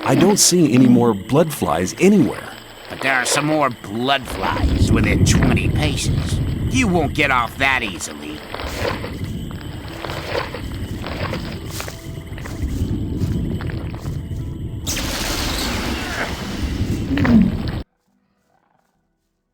I don't see any more blood flies anywhere. But there are some more blood flies within 20 paces. You won't get off that easily.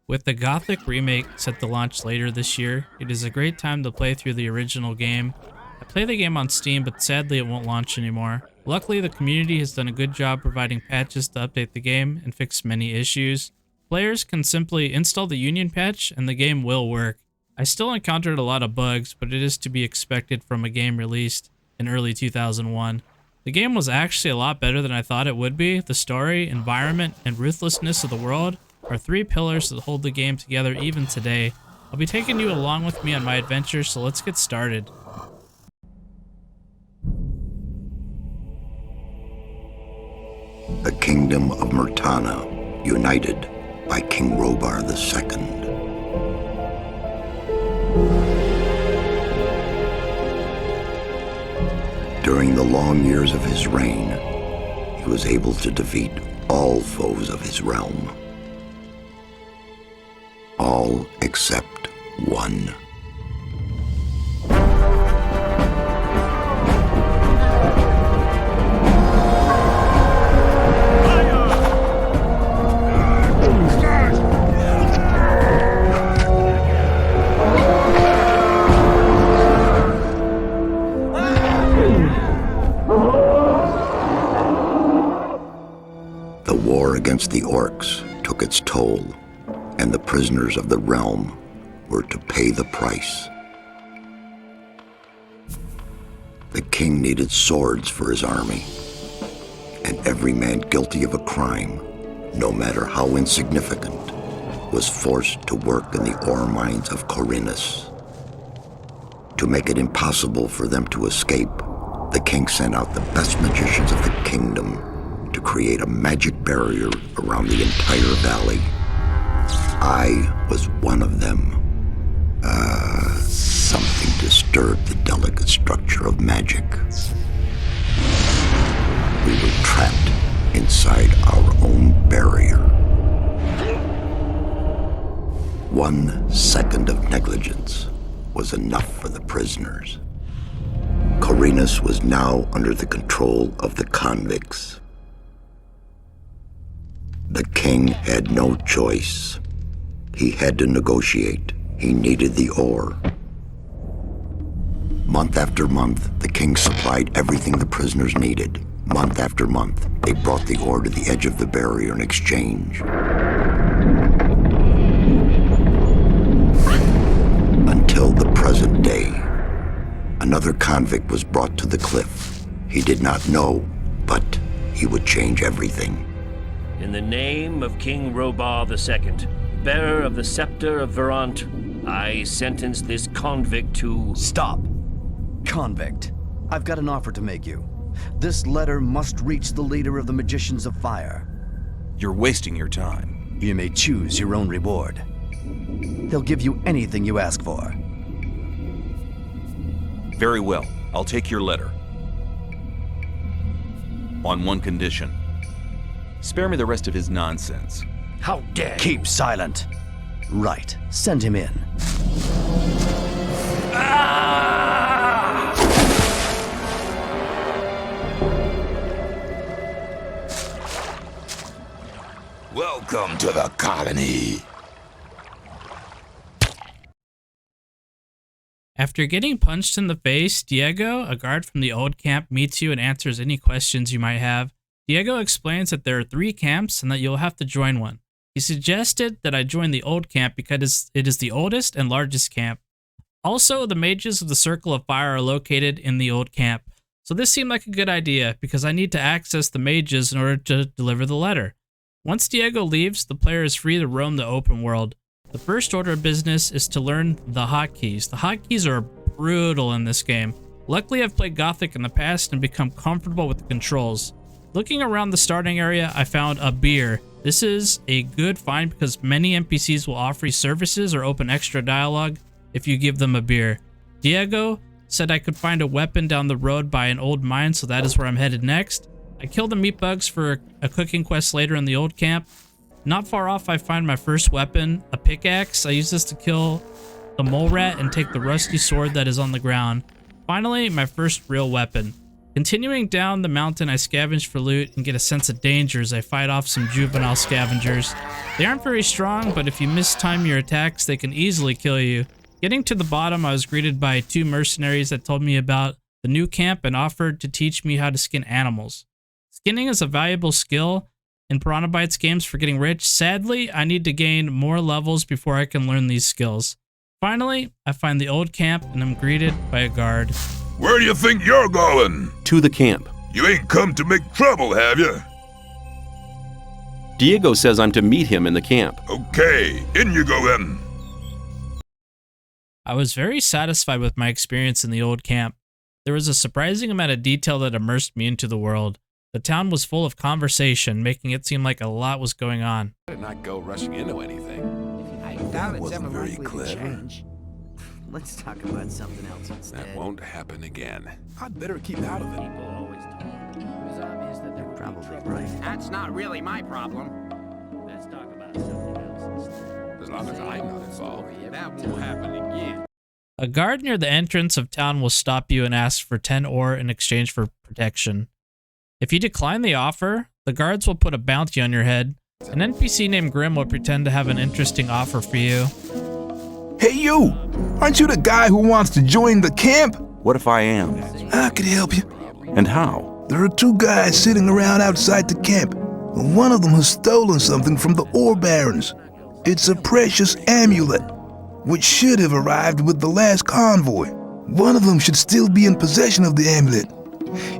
With the Gothic remake set to launch later this year, it is a great time to play through the original game. I play the game on Steam, but sadly it won't launch anymore. Luckily, the community has done a good job providing patches to update the game and fix many issues. Players can simply install the Union patch and the game will work. I still encountered a lot of bugs, but it is to be expected from a game released in early 2001. The game was actually a lot better than I thought it would be. The story, environment, and ruthlessness of the world are three pillars that hold the game together even today. I'll be taking you along with me on my adventure, so let's get started. The kingdom of Murtana, united by King Robar II. During the long years of his reign, he was able to defeat all foes of his realm. All except one. The war against the orcs took its toll, and the prisoners of the realm were to pay the price. The king needed swords for his army, and every man guilty of a crime, no matter how insignificant, was forced to work in the ore mines of Khorinis. To make it impossible for them to escape, the king sent out the best magicians of the kingdom to create a magic barrier around the entire valley. I was one of them. Something disturbed the delicate structure of magic. We were trapped inside our own barrier. 1 second of negligence was enough for the prisoners. Khorinis was now under the control of the convicts. The king had no choice. He had to negotiate. He needed the ore. Month after month, the king supplied everything the prisoners needed. Month after month, they brought the ore to the edge of the barrier in exchange. Until the present day, another convict was brought to the cliff. He did not know, but he would change everything. In the name of King Robar II, bearer of the scepter of Verant, I sentence this convict to... Stop! Convict, I've got an offer to make you. This letter must reach the leader of the Magicians of Fire. You're wasting your time. You may choose your own reward. They'll give you anything you ask for. Very well, I'll take your letter. On one condition. Spare me the rest of his nonsense. How dare you! Keep silent. Right, send him in. Welcome to the colony. After getting punched in the face, Diego, a guard from the old camp, meets you and answers any questions you might have. Diego explains that there are 3 camps and that you'll have to join one. He suggested that I join the old camp because it is the oldest and largest camp. Also, the mages of the Circle of Fire are located in the old camp. So this seemed like a good idea because I need to access the mages in order to deliver the letter. Once Diego leaves, the player is free to roam the open world. The first order of business is to learn the hotkeys. The hotkeys are brutal in this game. Luckily, I've played Gothic in the past and become comfortable with the controls. Looking around the starting area, I found a beer. This is a good find because many NPCs will offer you services or open extra dialogue if you give them a beer. Diego said I could find a weapon down the road by an old mine, so that is where I'm headed next. I kill the meat bugs for a cooking quest later in the old camp. Not far off, I find my first weapon, a pickaxe. I use this to kill the mole rat and take the rusty sword that is on the ground. Finally, my first real weapon. Continuing down the mountain, I scavenge for loot and get a sense of danger as I fight off some juvenile scavengers. They aren't very strong, but if you mistime your attacks, they can easily kill you. Getting to the bottom, I was greeted by 2 mercenaries that told me about the new camp and offered to teach me how to skin animals. Skinning is a valuable skill in Piranha Bytes games for getting rich. Sadly, I need to gain more levels before I can learn these skills. Finally, I find the old camp and am greeted by a guard. Where do you think you're going? To the camp. You ain't come to make trouble, have you? Diego says I'm to meet him in the camp. Okay, in you go then. I was very satisfied with my experience in the old camp. There was a surprising amount of detail that immersed me into the world. The town was full of conversation, making it seem like a lot was going on. I did not go rushing into anything. I doubt it's wasn't ever very likely clever. to change. Let's talk about something else instead. That won't happen again. I'd better keep out of it. People always talk. It was obvious that they're probably right. That's not really my problem. Let's talk about something else instead. As long as I'm not involved. That won't happen again. A guard near the entrance of town will stop you and ask for 10 ore in exchange for protection. If you decline the offer, the guards will put a bounty on your head. An NPC named Grim will pretend to have an interesting offer for you. Hey you! Aren't you the guy who wants to join the camp? What if I am? I could help you. And how? There are 2 guys sitting around outside the camp. One of them has stolen something from the ore barons. It's a precious amulet, which should have arrived with the last convoy. One of them should still be in possession of the amulet.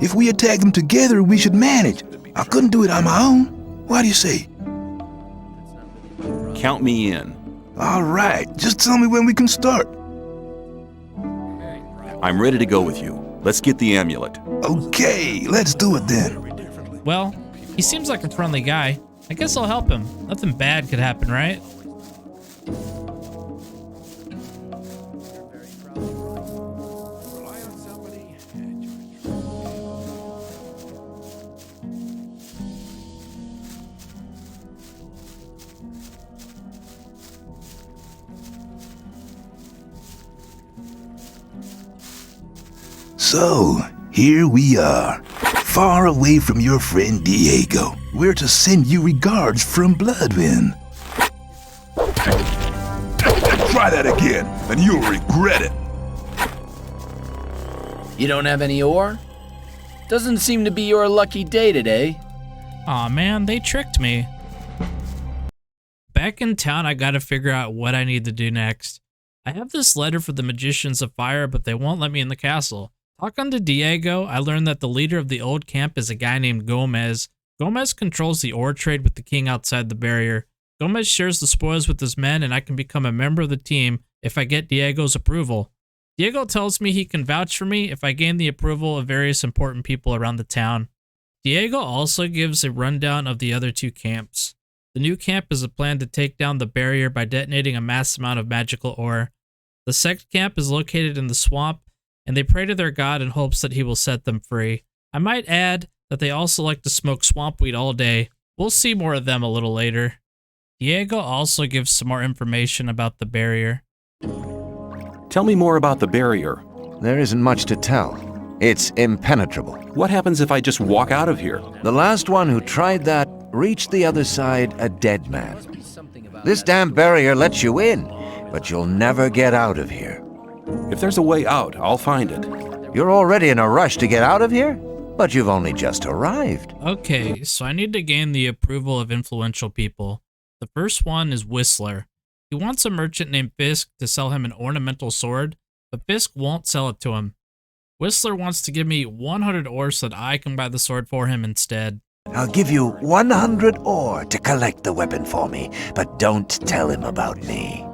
If we attack them together, we should manage. I couldn't do it on my own. What do you say? Count me in. All right, just tell me when we can start. I'm ready to go with you. Let's get the amulet. Okay, let's do it then. Well, he seems like a friendly guy. I guess I'll help him. Nothing bad could happen, right? So, here we are, far away from your friend Diego. We're to send you regards from Bloodwind. Try that again, and you'll regret it. You don't have any ore? Doesn't seem to be your lucky day today. Aw man, they tricked me. Back in town, I gotta figure out what I need to do next. I have this letter for the Magicians of Fire, but they won't let me in the castle. Talking to Diego, I learned that the leader of the old camp is a guy named Gomez. Gomez controls the ore trade with the king outside the barrier. Gomez shares the spoils with his men, and I can become a member of the team if I get Diego's approval. Diego tells me he can vouch for me if I gain the approval of various important people around the town. Diego also gives a rundown of the other 2 camps. The new camp is a plan to take down the barrier by detonating a mass amount of magical ore. The sect camp is located in the swamp, and they pray to their god in hopes that he will set them free. I might add that they also like to smoke swamp weed all day. We'll see more of them a little later. Diego also gives some more information about the barrier. Tell me more about the barrier. There isn't much to tell. It's impenetrable. What happens if I just walk out of here? The last one who tried that reached the other side a dead man. This damn barrier lets you in, but you'll never get out of here. If there's a way out, I'll find it. You're already in a rush to get out of here, but you've only just arrived. Okay, so I need to gain the approval of influential people. The first one is Whistler. He wants a merchant named Fisk to sell him an ornamental sword, but Fisk won't sell it to him. Whistler wants to give me 100 ore so that I can buy the sword for him instead. I'll give you 100 ore to collect the weapon for me, but don't tell him about me.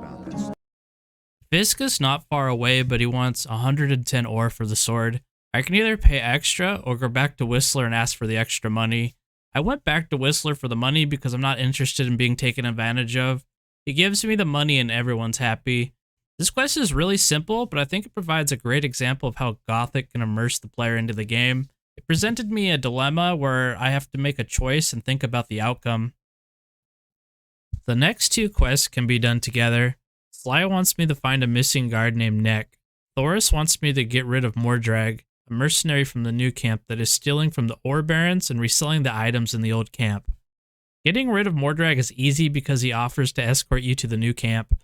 Fisk is not far away, but he wants 110 ore for the sword. I can either pay extra or go back to Whistler and ask for the extra money. I went back to Whistler for the money because I'm not interested in being taken advantage of. He gives me the money and everyone's happy. This quest is really simple, but I think it provides a great example of how Gothic can immerse the player into the game. It presented me a dilemma where I have to make a choice and think about the outcome. The next two quests can be done together. Sly wants me to find a missing guard named Neck. Thoris wants me to get rid of Mordrag, a mercenary from the new camp that is stealing from the ore barons and reselling the items in the old camp. Getting rid of Mordrag is easy because he offers to escort you to the new camp.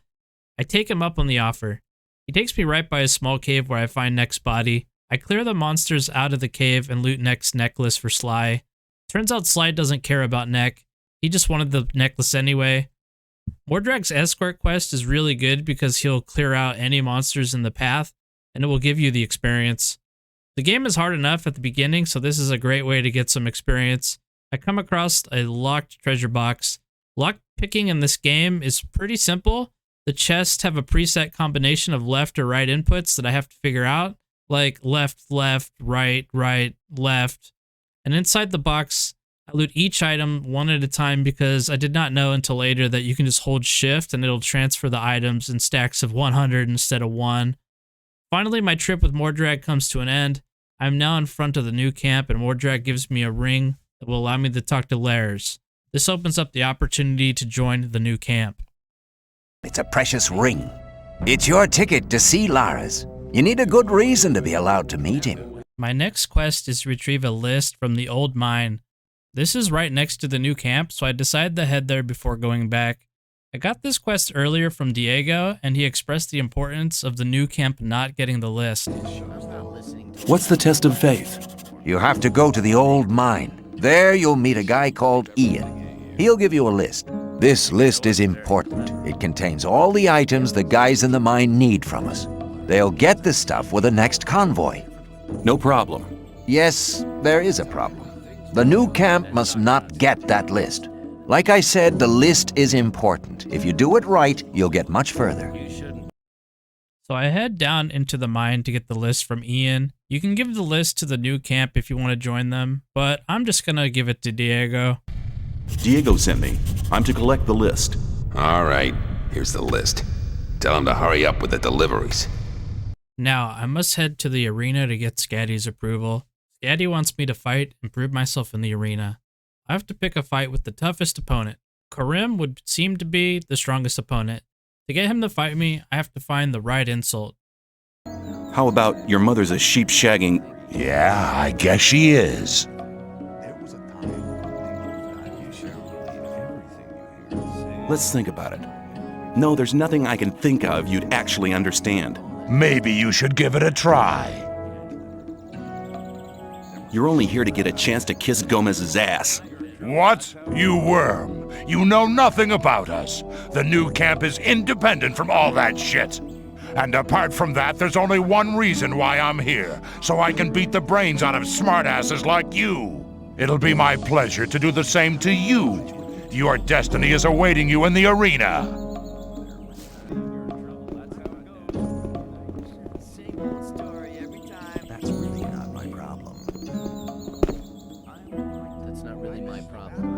I take him up on the offer. He takes me right by a small cave where I find Neck's body. I clear the monsters out of the cave and loot Neck's necklace for Sly. Turns out Sly doesn't care about Neck. He just wanted the necklace anyway. Mordrag's escort quest is really good because he'll clear out any monsters in the path, and it will give you the experience. The game is hard enough at the beginning, so this is a great way to get some experience. I come across a locked treasure box. Lock picking in this game is pretty simple. The chests have a preset combination of left or right inputs that I have to figure out, like left, left, right, right, left. And inside the box, I loot each item one at a time because I did not know until later that you can just hold shift and it'll transfer the items in stacks of 100 instead of 1. Finally, my trip with Mordrag comes to an end. I'm now in front of the new camp and Mordrag gives me a ring that will allow me to talk to Lairs. This opens up the opportunity to join the new camp. It's a precious ring. It's your ticket to see Lairs. You need a good reason to be allowed to meet him. My next quest is to retrieve a list from the old mine. This is right next to the new camp, so I decided to head there before going back. I got this quest earlier from Diego, and he expressed the importance of the new camp not getting the list. What's the test of faith? You have to go to the old mine. There you'll meet a guy called Ian. He'll give you a list. This list is important. It contains all the items the guys in the mine need from us. They'll get the stuff with the next convoy. No problem. Yes, there is a problem. The new camp must not get that list. Like I said, the list is important. If you do it right, you'll get much further. So I head down into the mine to get the list from Ian. You can give the list to the new camp if you want to join them, but I'm just gonna give it to Diego. Diego sent me. I'm to collect the list. All right, here's the list. Tell him to hurry up with the deliveries. Now, I must head to the arena to get Scatty's approval. Scatty wants me to fight and prove myself in the arena. I have to pick a fight with the toughest opponent. Karim would seem to be the strongest opponent. To get him to fight me, I have to find the right insult. How about your mother's a sheep shagging? Yeah, I guess she is. Let's think about it. No, there's nothing I can think of you'd actually understand. Maybe you should give it a try. You're only here to get a chance to kiss Gomez's ass. What? You worm. You know nothing about us. The new camp is independent from all that shit. And apart from that, there's only one reason why I'm here, so I can beat the brains out of smartasses like you. It'll be my pleasure to do the same to you. Your destiny is awaiting you in the arena. That's really not my problem. That's not really my problem.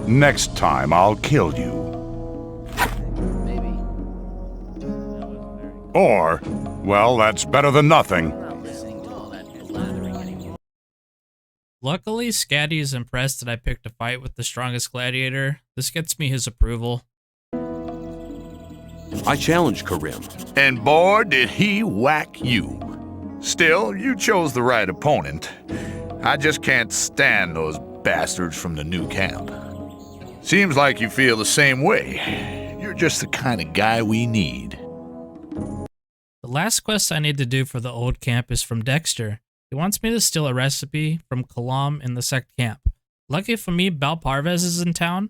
Next time, I'll kill you. Maybe. Or, well, that's better than nothing. I'm not listening to all that blathering anymore. Luckily, Scatty is impressed that I picked a fight with the strongest gladiator. This gets me his approval. I challenged Karim. And boy, did he whack you. Still, you chose the right opponent. I just can't stand those bastards from the new camp. Seems like you feel the same way. You're just the kind of guy we need. The last quest I need to do for the old camp is from Dexter. He wants me to steal a recipe from Kalam in the sect camp. Lucky for me, Bal Parvez is in town.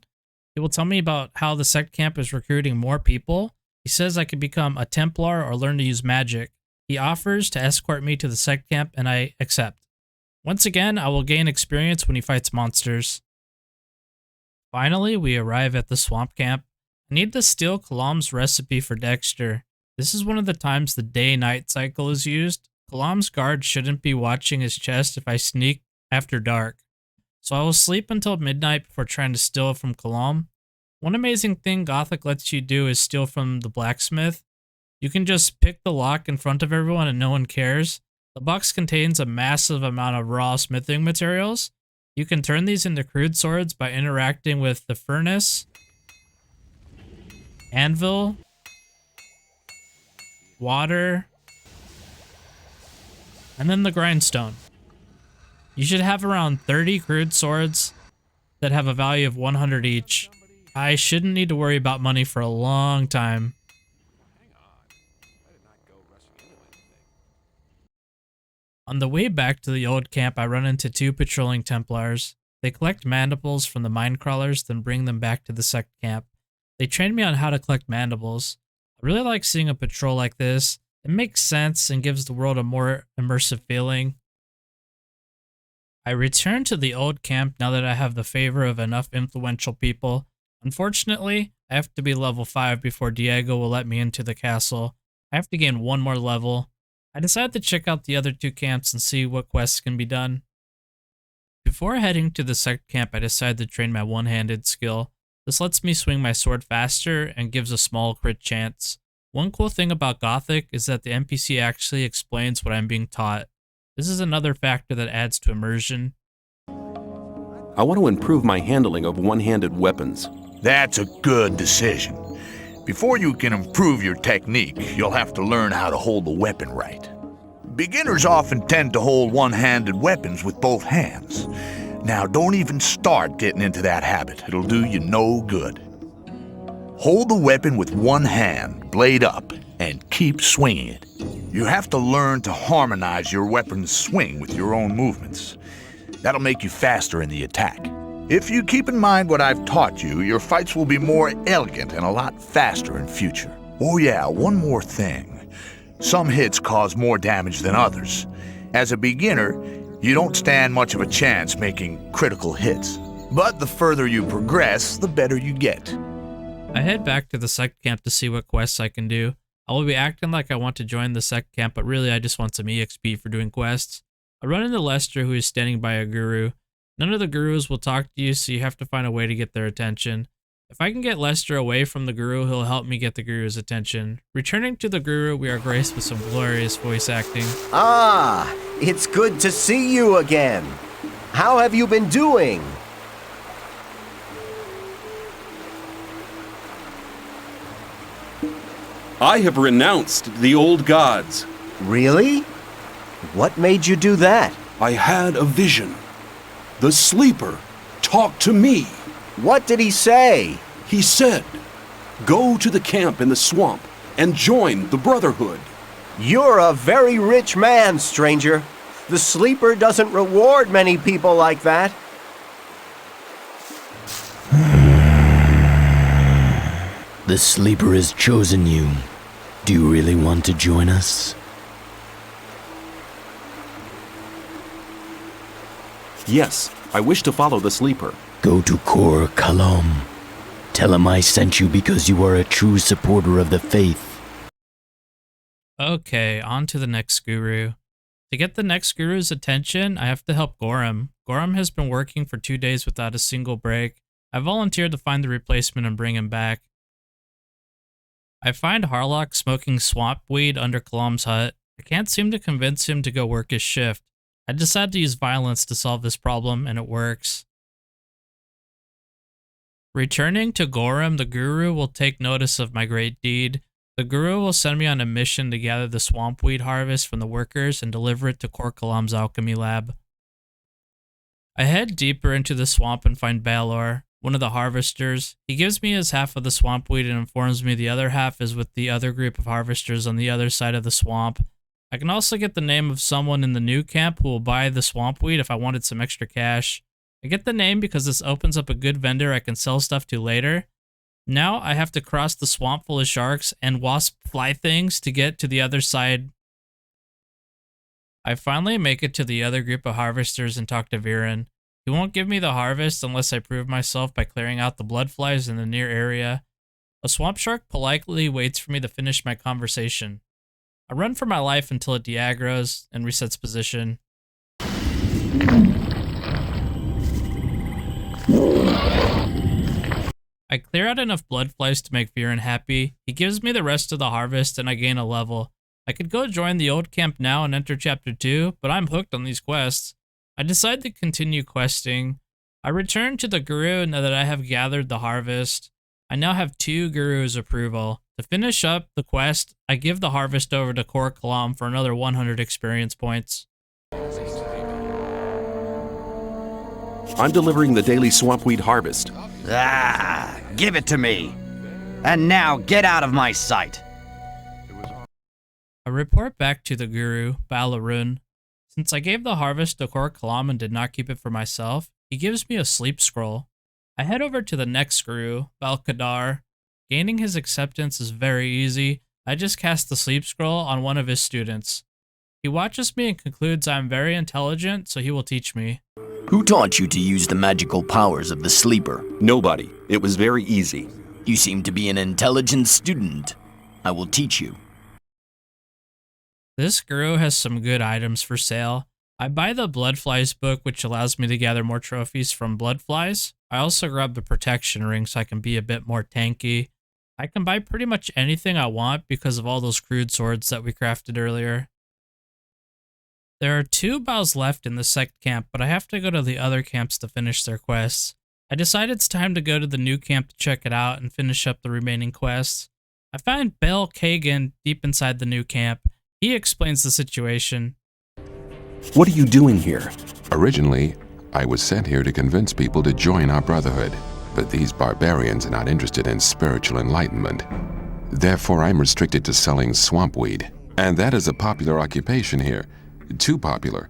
He will tell me about how the sect camp is recruiting more people. He says I could become a Templar or learn to use magic. He offers to escort me to the sect camp and I accept. Once again, I will gain experience when he fights monsters. Finally, we arrive at the swamp camp. I need to steal Kalam's recipe for Dexter. This is one of the times the day-night cycle is used. Kalam's guard shouldn't be watching his chest if I sneak after dark. So I will sleep until midnight before trying to steal from Kalam. One amazing thing Gothic lets you do is steal from the blacksmith. You can just pick the lock in front of everyone and no one cares. The box contains a massive amount of raw smithing materials. You can turn these into crude swords by interacting with the furnace, anvil, water, and then the grindstone. You should have around 30 crude swords that have a value of 100 each. I shouldn't need to worry about money for a long time. On the way back to the old camp, I run into 2 patrolling Templars. They collect mandibles from the mine crawlers, then bring them back to the sect camp. They trained me on how to collect mandibles. I really like seeing a patrol like this. It makes sense and gives the world a more immersive feeling. I return to the old camp now that I have the favor of enough influential people. Unfortunately, I have to be level 5 before Diego will let me into the castle. I have to gain 1 more level. I decided to check out the other 2 camps and see what quests can be done. Before heading to the sect camp, I decided to train my one-handed skill. This lets me swing my sword faster and gives a small crit chance. One cool thing about Gothic is that the NPC actually explains what I'm being taught. This is another factor that adds to immersion. I want to improve my handling of one-handed weapons. That's a good decision. Before you can improve your technique, you'll have to learn how to hold the weapon right. Beginners often tend to hold one-handed weapons with both hands. Now, don't even start getting into that habit. It'll do you no good. Hold the weapon with one hand, blade up, and keep swinging it. You have to learn to harmonize your weapon's swing with your own movements. That'll make you faster in the attack. If you keep in mind what I've taught you, your fights will be more elegant and a lot faster in future. Oh yeah, one more thing. Some hits cause more damage than others. As a beginner, you don't stand much of a chance making critical hits. But the further you progress, the better you get. I head back to the sect camp to see what quests I can do. I will be acting like I want to join the sect camp, but really I just want some EXP for doing quests. I run into Lester, who is standing by a guru. None of the gurus will talk to you, so you have to find a way to get their attention. If I can get Lester away from the guru, he'll help me get the guru's attention. Returning to the guru, we are graced with some glorious voice acting. Ah, it's good to see you again. How have you been doing? I have renounced the old gods. Really? What made you do that? I had a vision. The Sleeper talked to me. What did he say? He said, "Go to the camp in the swamp and join the Brotherhood." You're a very rich man, stranger. The Sleeper doesn't reward many people like that. The Sleeper has chosen you. Do you really want to join us? Yes, I wish to follow the Sleeper. Go to Kor Kalom. Tell him I sent you because you are a true supporter of the faith. Okay, on to the next guru. To get the next guru's attention, I have to help Gorham. Gorham has been working for 2 days without a single break. I volunteered to find the replacement and bring him back. I find Harlock smoking swamp weed under Kalam's hut. I can't seem to convince him to go work his shift. I decide to use violence to solve this problem, and it works. Returning to Gorham, the guru will take notice of my great deed. The guru will send me on a mission to gather the swamp weed harvest from the workers and deliver it to Kor Kalam's alchemy lab. I head deeper into the swamp and find Balor, one of the harvesters. He gives me his half of the swamp weed and informs me the other half is with the other group of harvesters on the other side of the swamp. I can also get the name of someone in the new camp who will buy the swamp weed if I wanted some extra cash. I get the name because this opens up a good vendor I can sell stuff to later. Now I have to cross the swamp full of sharks and wasp fly things to get to the other side. I finally make it to the other group of harvesters and talk to Viren. He won't give me the harvest unless I prove myself by clearing out the blood flies in the near area. A swamp shark politely waits for me to finish my conversation. I run for my life until it deaggroes and resets position. I clear out enough blood flies to make Viren happy. He gives me the rest of the harvest and I gain a level. I could go join the old camp now and enter chapter 2, but I'm hooked on these quests. I decide to continue questing. I return to the Guru now that I have gathered the harvest. I now have 2 Guru's approval. To finish up the quest, I give the harvest over to Kor Kalam for another 100 experience points. I'm delivering the daily swampweed harvest. Ah, give it to me. And now get out of my sight. I report back to the Guru, Balarun. Since I gave the harvest to Kor Kalam and did not keep it for myself, he gives me a sleep scroll. I head over to the next Guru, Balkadar. Gaining his acceptance is very easy. I just cast the sleep scroll on one of his students. He watches me and concludes I am very intelligent, so he will teach me. Who taught you to use the magical powers of the sleeper? Nobody. It was very easy. You seem to be an intelligent student. I will teach you. This Guru has some good items for sale. I buy the Bloodflies book, which allows me to gather more trophies from Bloodflies. I also grab the protection ring so I can be a bit more tanky. I can buy pretty much anything I want because of all those crude swords that we crafted earlier. There are 2 bows left in the sect camp, but I have to go to the other camps to finish their quests. I decide it's time to go to the new camp to check it out and finish up the remaining quests. I find Bel Kagan deep inside the new camp. He explains the situation. What are you doing here? Originally, I was sent here to convince people to join our brotherhood, but these barbarians are not interested in spiritual enlightenment. Therefore, I'm restricted to selling swampweed, and that is a popular occupation here. Too popular.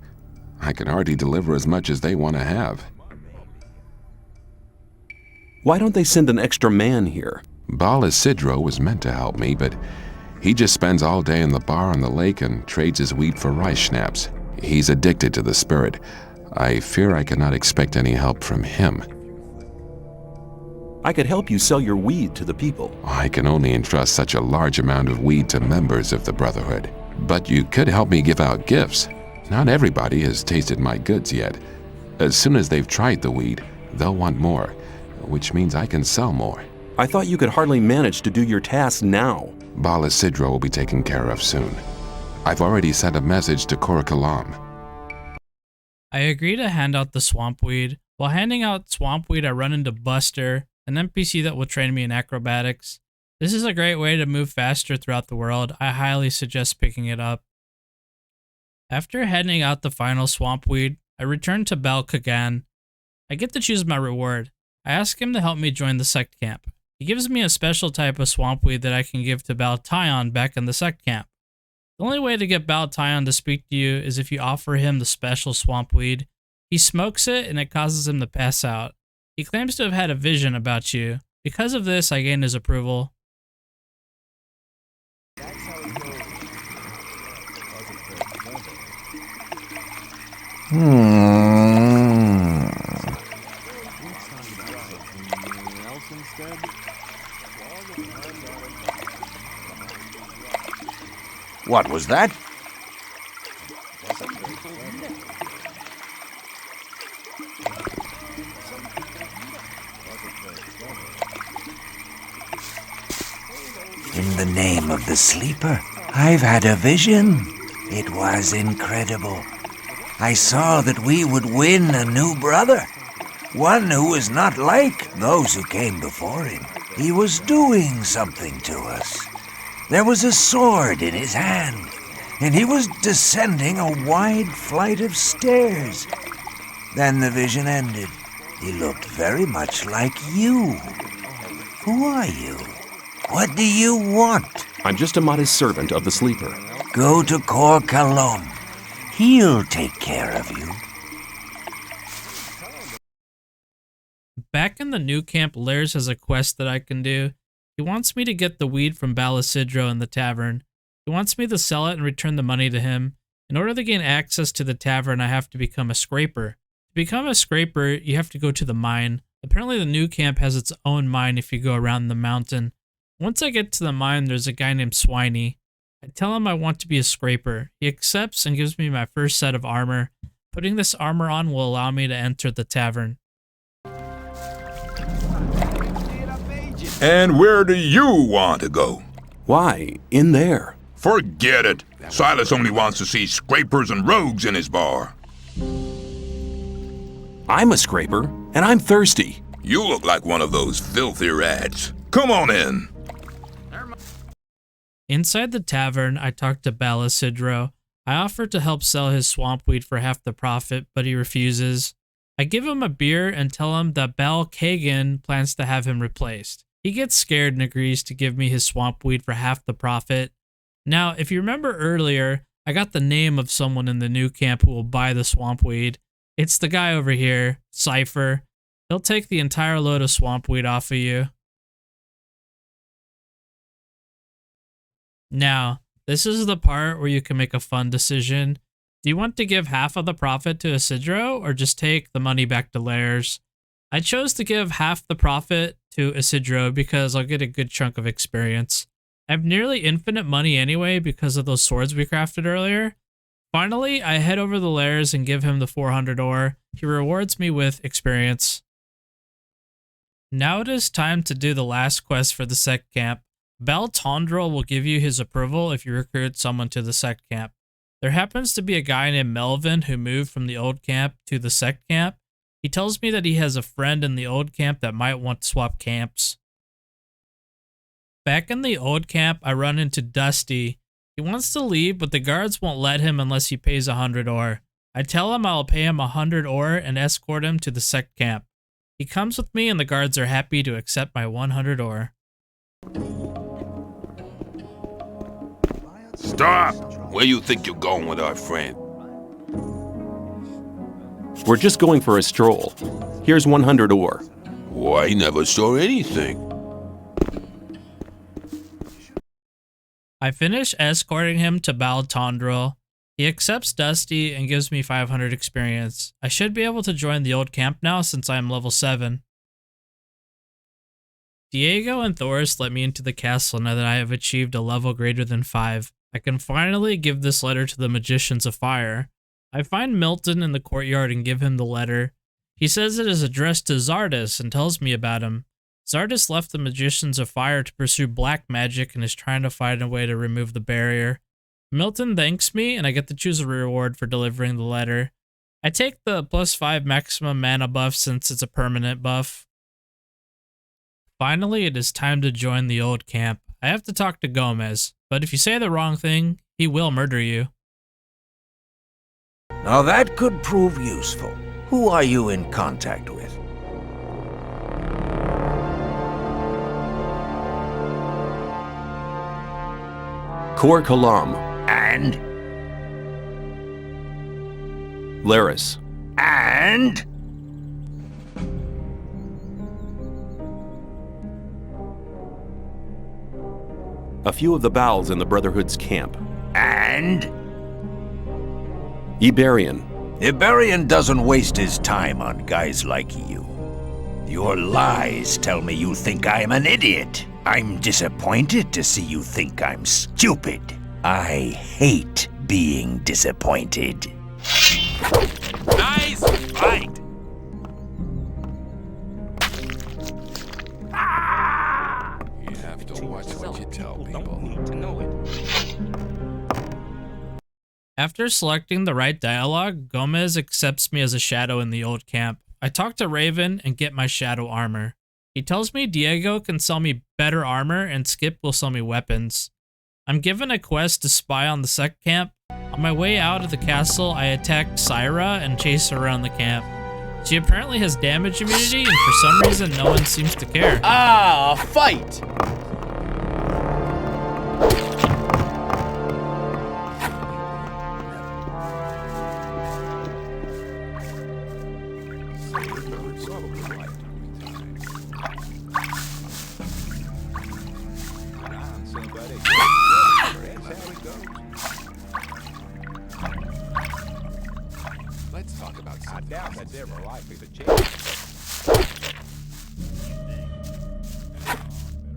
I can hardly deliver as much as they want to have. Why don't they send an extra man here? Bala Sidro was meant to help me, but he just spends all day in the bar on the lake and trades his weed for rice schnapps. He's addicted to the spirit. I fear I cannot expect any help from him. I could help you sell your weed to the people. I can only entrust such a large amount of weed to members of the Brotherhood. But you could help me give out gifts. Not everybody has tasted my goods yet. As soon as they've tried the weed, they'll want more, which means I can sell more. I thought you could hardly manage to do your tasks now. Bala Sidro will be taken care of soon. I've already sent a message to Kor Kalam. I agree to hand out the swampweed. While handing out swampweed, I run into Buster, an NPC that will train me in acrobatics. This is a great way to move faster throughout the world. I highly suggest picking it up. After handing out the final swampweed, I return to Bel Kagan. I get to choose my reward. I ask him to help me join the sect camp. He gives me a special type of swampweed that I can give to Baltaion back in the sect camp. The only way to get Baltaion to speak to you is if you offer him the special swampweed. He smokes it and it causes him to pass out. He claims to have had a vision about you. Because of this, I gain his approval. What was that? In the name of the sleeper, I've had a vision. It was incredible. I saw that we would win a new brother. One who was not like those who came before him. He was doing something to us. There was a sword in his hand, and he was descending a wide flight of stairs. Then the vision ended. He looked very much like you. Who are you? What do you want? I'm just a modest servant of the Sleeper. Go to Kor Kalom. He'll take care of you. Back in the new camp, Lairs has a quest that I can do. He wants me to get the weed from Balasidro in the tavern. He wants me to sell it and return the money to him. In order to gain access to the tavern, I have to become a scraper. To become a scraper, you have to go to the mine. Apparently the new camp has its own mine if you go around the mountain. Once I get to the mine, there's a guy named Swiney. I tell him I want to be a scraper. He accepts and gives me my first set of armor. Putting this armor on will allow me to enter the tavern. And where do you want to go? Why, in there. Forget it. Silas only wants to see scrapers and rogues in his bar. I'm a scraper, and I'm thirsty. You look like one of those filthy rats. Come on in. Inside the tavern, I talked to Bal Isidro. I offer to help sell his swamp weed for half the profit, but he refuses. I give him a beer and tell him that Bal Kagan plans to have him replaced. He gets scared and agrees to give me his swamp weed for half the profit. Now, if you remember earlier, I got the name of someone in the new camp who will buy the swamp weed. It's the guy over here, Cypher. He'll take the entire load of swamp weed off of you. Now, this is the part where you can make a fun decision. Do you want to give half of the profit to Isidro or just take the money back to Lairs? I chose to give half the profit to Isidro because I'll get a good chunk of experience. I have nearly infinite money anyway because of those swords we crafted earlier. Finally, I head over to Lairs and give him the 400 ore. He rewards me with experience. Now it is time to do the last quest for the sect camp. Bal Tondrel will give you his approval if you recruit someone to the sect camp. There happens to be a guy named Melvin who moved from the old camp to the sect camp. He tells me that he has a friend in the old camp that might want to swap camps. Back in the old camp, I run into Dusty. He wants to leave, but the guards won't let him unless he pays 100 ore. I tell him I'll pay him 100 ore and escort him to the sect camp. He comes with me and the guards are happy to accept my 100 ore. Stop! Where you think you're going with our friend? We're just going for a stroll. Here's 100 ore. Why, I never saw anything. I finish escorting him to Bal Tondrel. He accepts Dusty and gives me 500 experience. I should be able to join the old camp now since I am level 7. Diego and Thoris let me into the castle now that I have achieved a level greater than 5. I can finally give this letter to the Magicians of Fire. I find Milton in the courtyard and give him the letter. He says it is addressed to Zardis and tells me about him. Zardis left the Magicians of Fire to pursue black magic and is trying to find a way to remove the barrier. Milton thanks me and I get to choose a reward for delivering the letter. I take the +5 maximum mana buff since it's a permanent buff. Finally, it is time to join the old camp. I have to talk to Gomez, but if you say the wrong thing, he will murder you. Now that could prove useful. Who are you in contact with? Kor Kalam. And? Laris. And? A few of the Bals in the Brotherhood's camp. And? Iberian. Iberian doesn't waste his time on guys like you. Your lies tell me you think I'm an idiot. I'm disappointed to see you think I'm stupid. I hate being disappointed. Nice fight! You have to watch what you tell people. After selecting the right dialogue, Gomez accepts me as a shadow in the old camp. I talk to Raven and get my shadow armor. He tells me Diego can sell me better armor and Skip will sell me weapons. I'm given a quest to spy on the sect camp. On my way out of the castle, I attack Syra and chase her around the camp. She apparently has damage immunity and for some reason no one seems to care. Ah, fight! Let's talk about something. I doubt that they're more likely to change.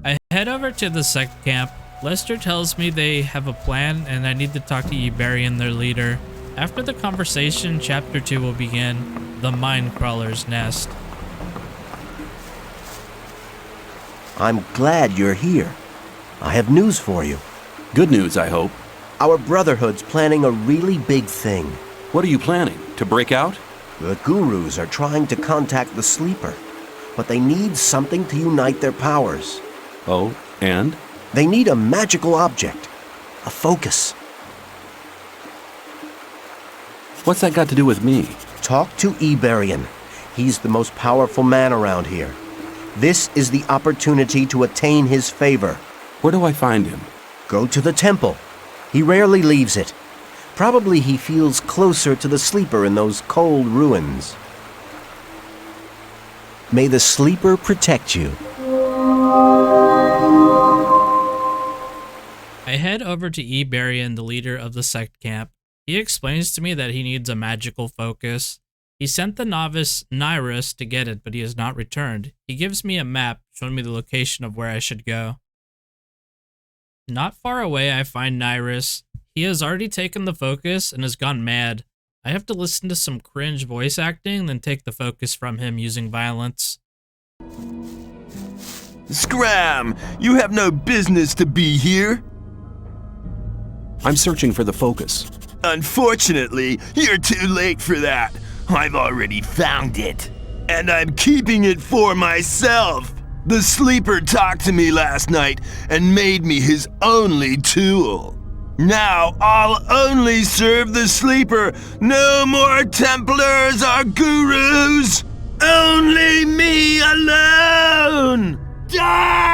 I head over to the sect camp. Lester tells me they have a plan and I need to talk to Iberian, their leader. After the conversation, Chapter 2 will begin, The Mind Crawler's Nest. I'm glad you're here. I have news for you. Good news, I hope. Our Brotherhood's planning a really big thing. What are you planning? To break out? The Gurus are trying to contact the Sleeper, but they need something to unite their powers. Oh, and? They need a magical object. A focus. What's that got to do with me? Talk to Iberian. He's the most powerful man around here. This is the opportunity to attain his favor. Where do I find him? Go to the temple. He rarely leaves it. Probably he feels closer to the Sleeper in those cold ruins. May the Sleeper protect you. I head over to Iberian, the leader of the sect camp. He explains to me that he needs a magical focus. He sent the novice Nyrus to get it, but he has not returned. He gives me a map showing me the location of where I should go. Not far away, I find Nyrus. He has already taken the focus and has gone mad. I have to listen to some cringe voice acting, then take the focus from him using violence. Scram! You have no business to be here. I'm searching for the focus. Unfortunately, you're too late for that. I've already found it. And I'm keeping it for myself. The Sleeper talked to me last night and made me his only tool. Now I'll only serve the Sleeper. No more Templars or Gurus. Only me alone. Die!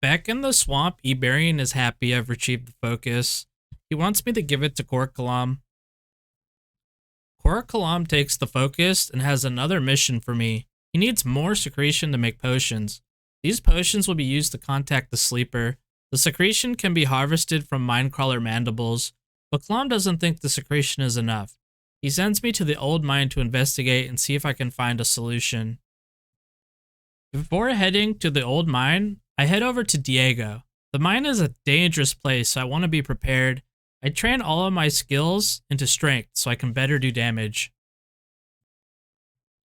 Back in the swamp, Iberian is happy I've retrieved the focus. He wants me to give it to Korkalam. Korkalam takes the focus and has another mission for me. He needs more secretion to make potions. These potions will be used to contact the Sleeper. The secretion can be harvested from Minecrawler mandibles, but Kalam doesn't think the secretion is enough. He sends me to the old mine to investigate and see if I can find a solution. Before heading to the old mine, I head over to Diego. The mine is a dangerous place, so I want to be prepared. I train all of my skills into strength so I can better do damage.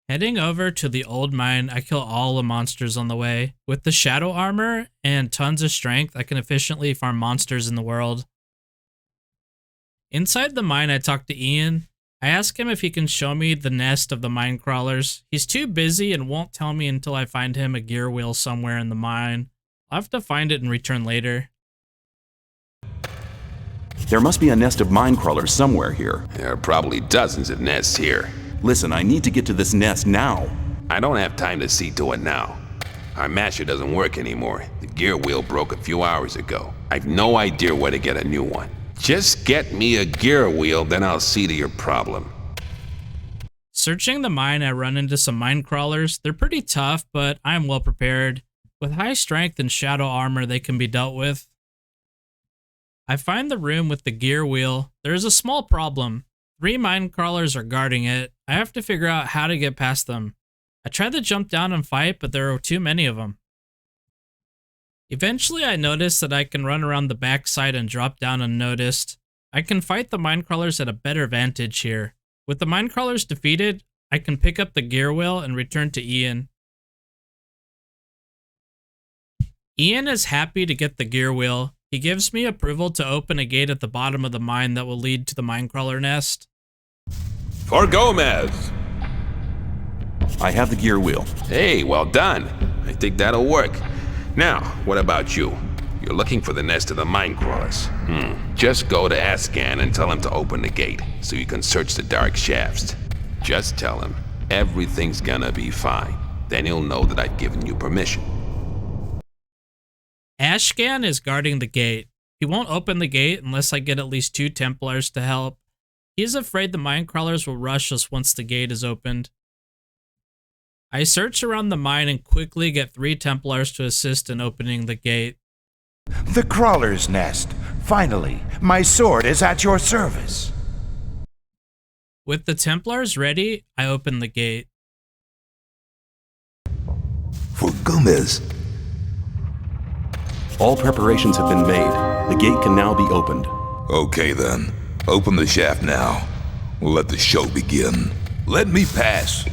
Heading over to the old mine, I kill all the monsters on the way. With the shadow armor and tons of strength, I can efficiently farm monsters in the world. Inside the mine, I talk to Ian. I ask him if he can show me the nest of the mine crawlers. He's too busy and won't tell me until I find him a gear wheel somewhere in the mine. I'll have to find it and return later. There must be a nest of mine crawlers somewhere here. There are probably dozens of nests here. Listen, I need to get to this nest now. I don't have time to see to it now. Our masher doesn't work anymore. The gear wheel broke a few hours ago. I've no idea where to get a new one. Just get me a gear wheel, then I'll see to your problem. Searching the mine, I run into some mine crawlers. They're pretty tough, but I'm well prepared. With high strength and shadow armor, they can be dealt with. I find the room with the gear wheel. There is a small problem. 3 mine crawlers are guarding it. I have to figure out how to get past them. I tried to jump down and fight, but there are too many of them. Eventually, I notice that I can run around the backside and drop down unnoticed. I can fight the mine crawlers at a better vantage here. With the mine crawlers defeated, I can pick up the gear wheel and return to Ian. Ian is happy to get the gear wheel. He gives me approval to open a gate at the bottom of the mine that will lead to the minecrawler nest. For Gomez! I have the gear wheel. Hey, well done. I think that'll work. Now, what about you? You're looking for the nest of the minecrawlers. Just go to Ascan and tell him to open the gate so you can search the dark shafts. Just tell him everything's gonna be fine. Then he'll know that I've given you permission. Ashcan is guarding the gate. He won't open the gate unless I get at least 2 Templars to help. He is afraid the minecrawlers will rush us once the gate is opened. I search around the mine and quickly get 3 Templars to assist in opening the gate. The crawler's nest. Finally, my sword is at your service. With the Templars ready, I open the gate. For Gomez. All preparations have been made. The gate can now be opened. Okay then. Open the shaft now. Let the show begin. Let me pass.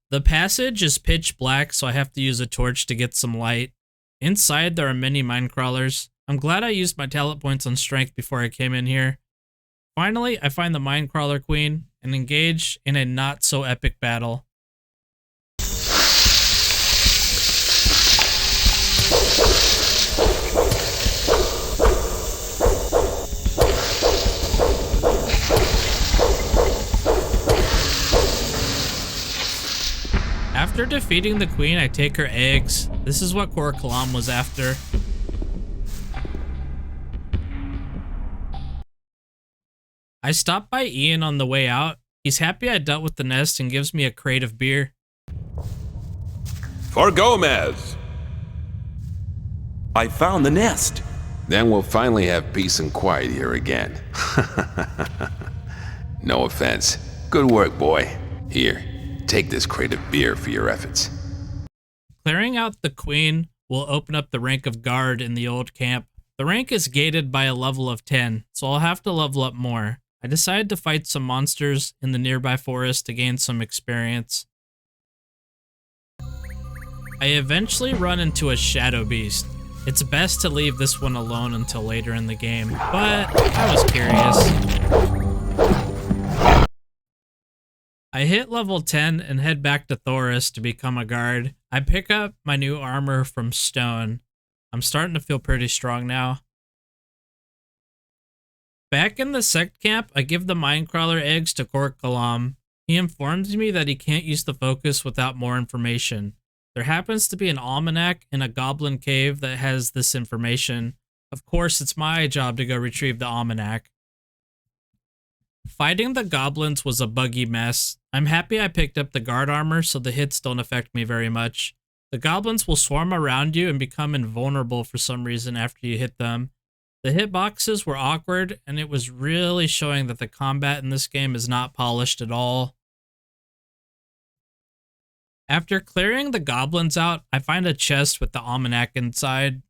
The passage is pitch black, so I have to use a torch to get some light. Inside, there are many mine crawlers. I'm glad I used my talent points on strength before I came in here. Finally, I find the mine crawler queen and engage in a not so epic battle. After defeating the queen, I take her eggs. This is what Kor Kalam was after. I stop by Ian on the way out. He's happy I dealt with the nest and gives me a crate of beer. For Gomez! I found the nest. Then we'll finally have peace and quiet here again. No offense. Good work, boy. Here, take this crate of beer for your efforts. Clearing out the queen will open up the rank of guard in the old camp. The rank is gated by a level of 10, so I'll have to level up more. I decided to fight some monsters in the nearby forest to gain some experience. I eventually run into a shadow beast. It's best to leave this one alone until later in the game, but I was curious. I hit level 10 and head back to Thoris to become a guard. I pick up my new armor from Stone. I'm starting to feel pretty strong now. Back in the sect camp, I give the minecrawler eggs to Kor Kalam. He informs me that he can't use the focus without more information. There happens to be an almanac in a goblin cave that has this information. Of course, it's my job to go retrieve the almanac. Fighting the goblins was a buggy mess. I'm happy I picked up the guard armor so the hits don't affect me very much. The goblins will swarm around you and become invulnerable for some reason after you hit them. The hitboxes were awkward, and it was really showing that the combat in this game is not polished at all. After clearing the goblins out, I find a chest with the almanac inside.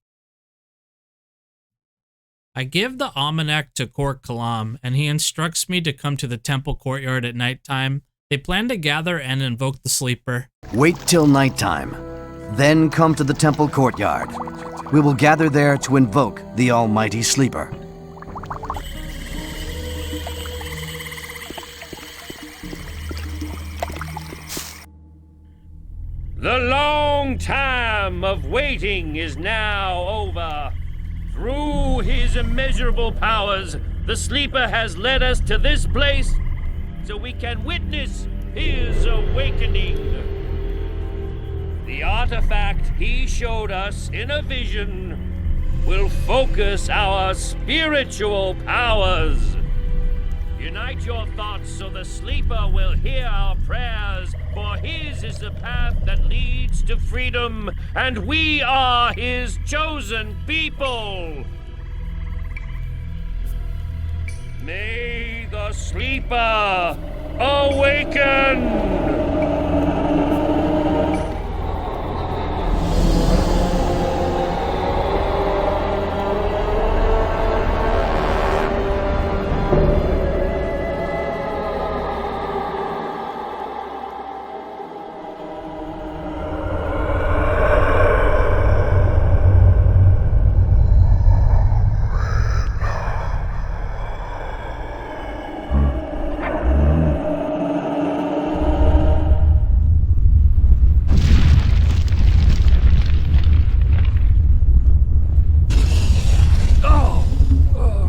I give the almanac to Kor Kalam, and he instructs me to come to the temple courtyard at nighttime. They plan to gather and invoke the sleeper. Wait till nighttime, then come to the temple courtyard. We will gather there to invoke the almighty sleeper. The long time of waiting is now over. Through his immeasurable powers, the sleeper has led us to this place so we can witness his awakening. The artifact he showed us in a vision will focus our spiritual powers. Unite your thoughts so the sleeper will hear our prayers, for his is the path that leads to freedom, and we are his chosen people. May the sleeper awaken!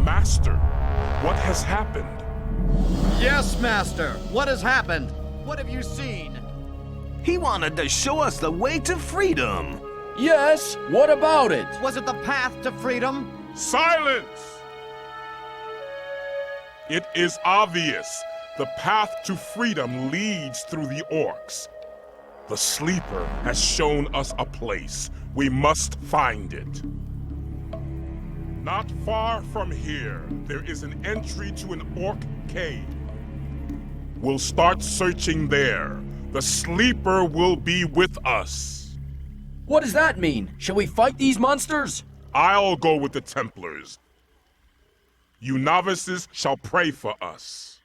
Master, what has happened? Yes, Master. What has happened? What have you seen? He wanted to show us the way to freedom. Yes, what about it? Was it the path to freedom? Silence! It is obvious. The path to freedom leads through the orcs. The Sleeper has shown us a place. We must find it. Not far from here, there is an entry to an orc cave. We'll start searching there. The Sleeper will be with us. What does that mean? Shall we fight these monsters? I'll go with the Templars. You novices shall pray for us.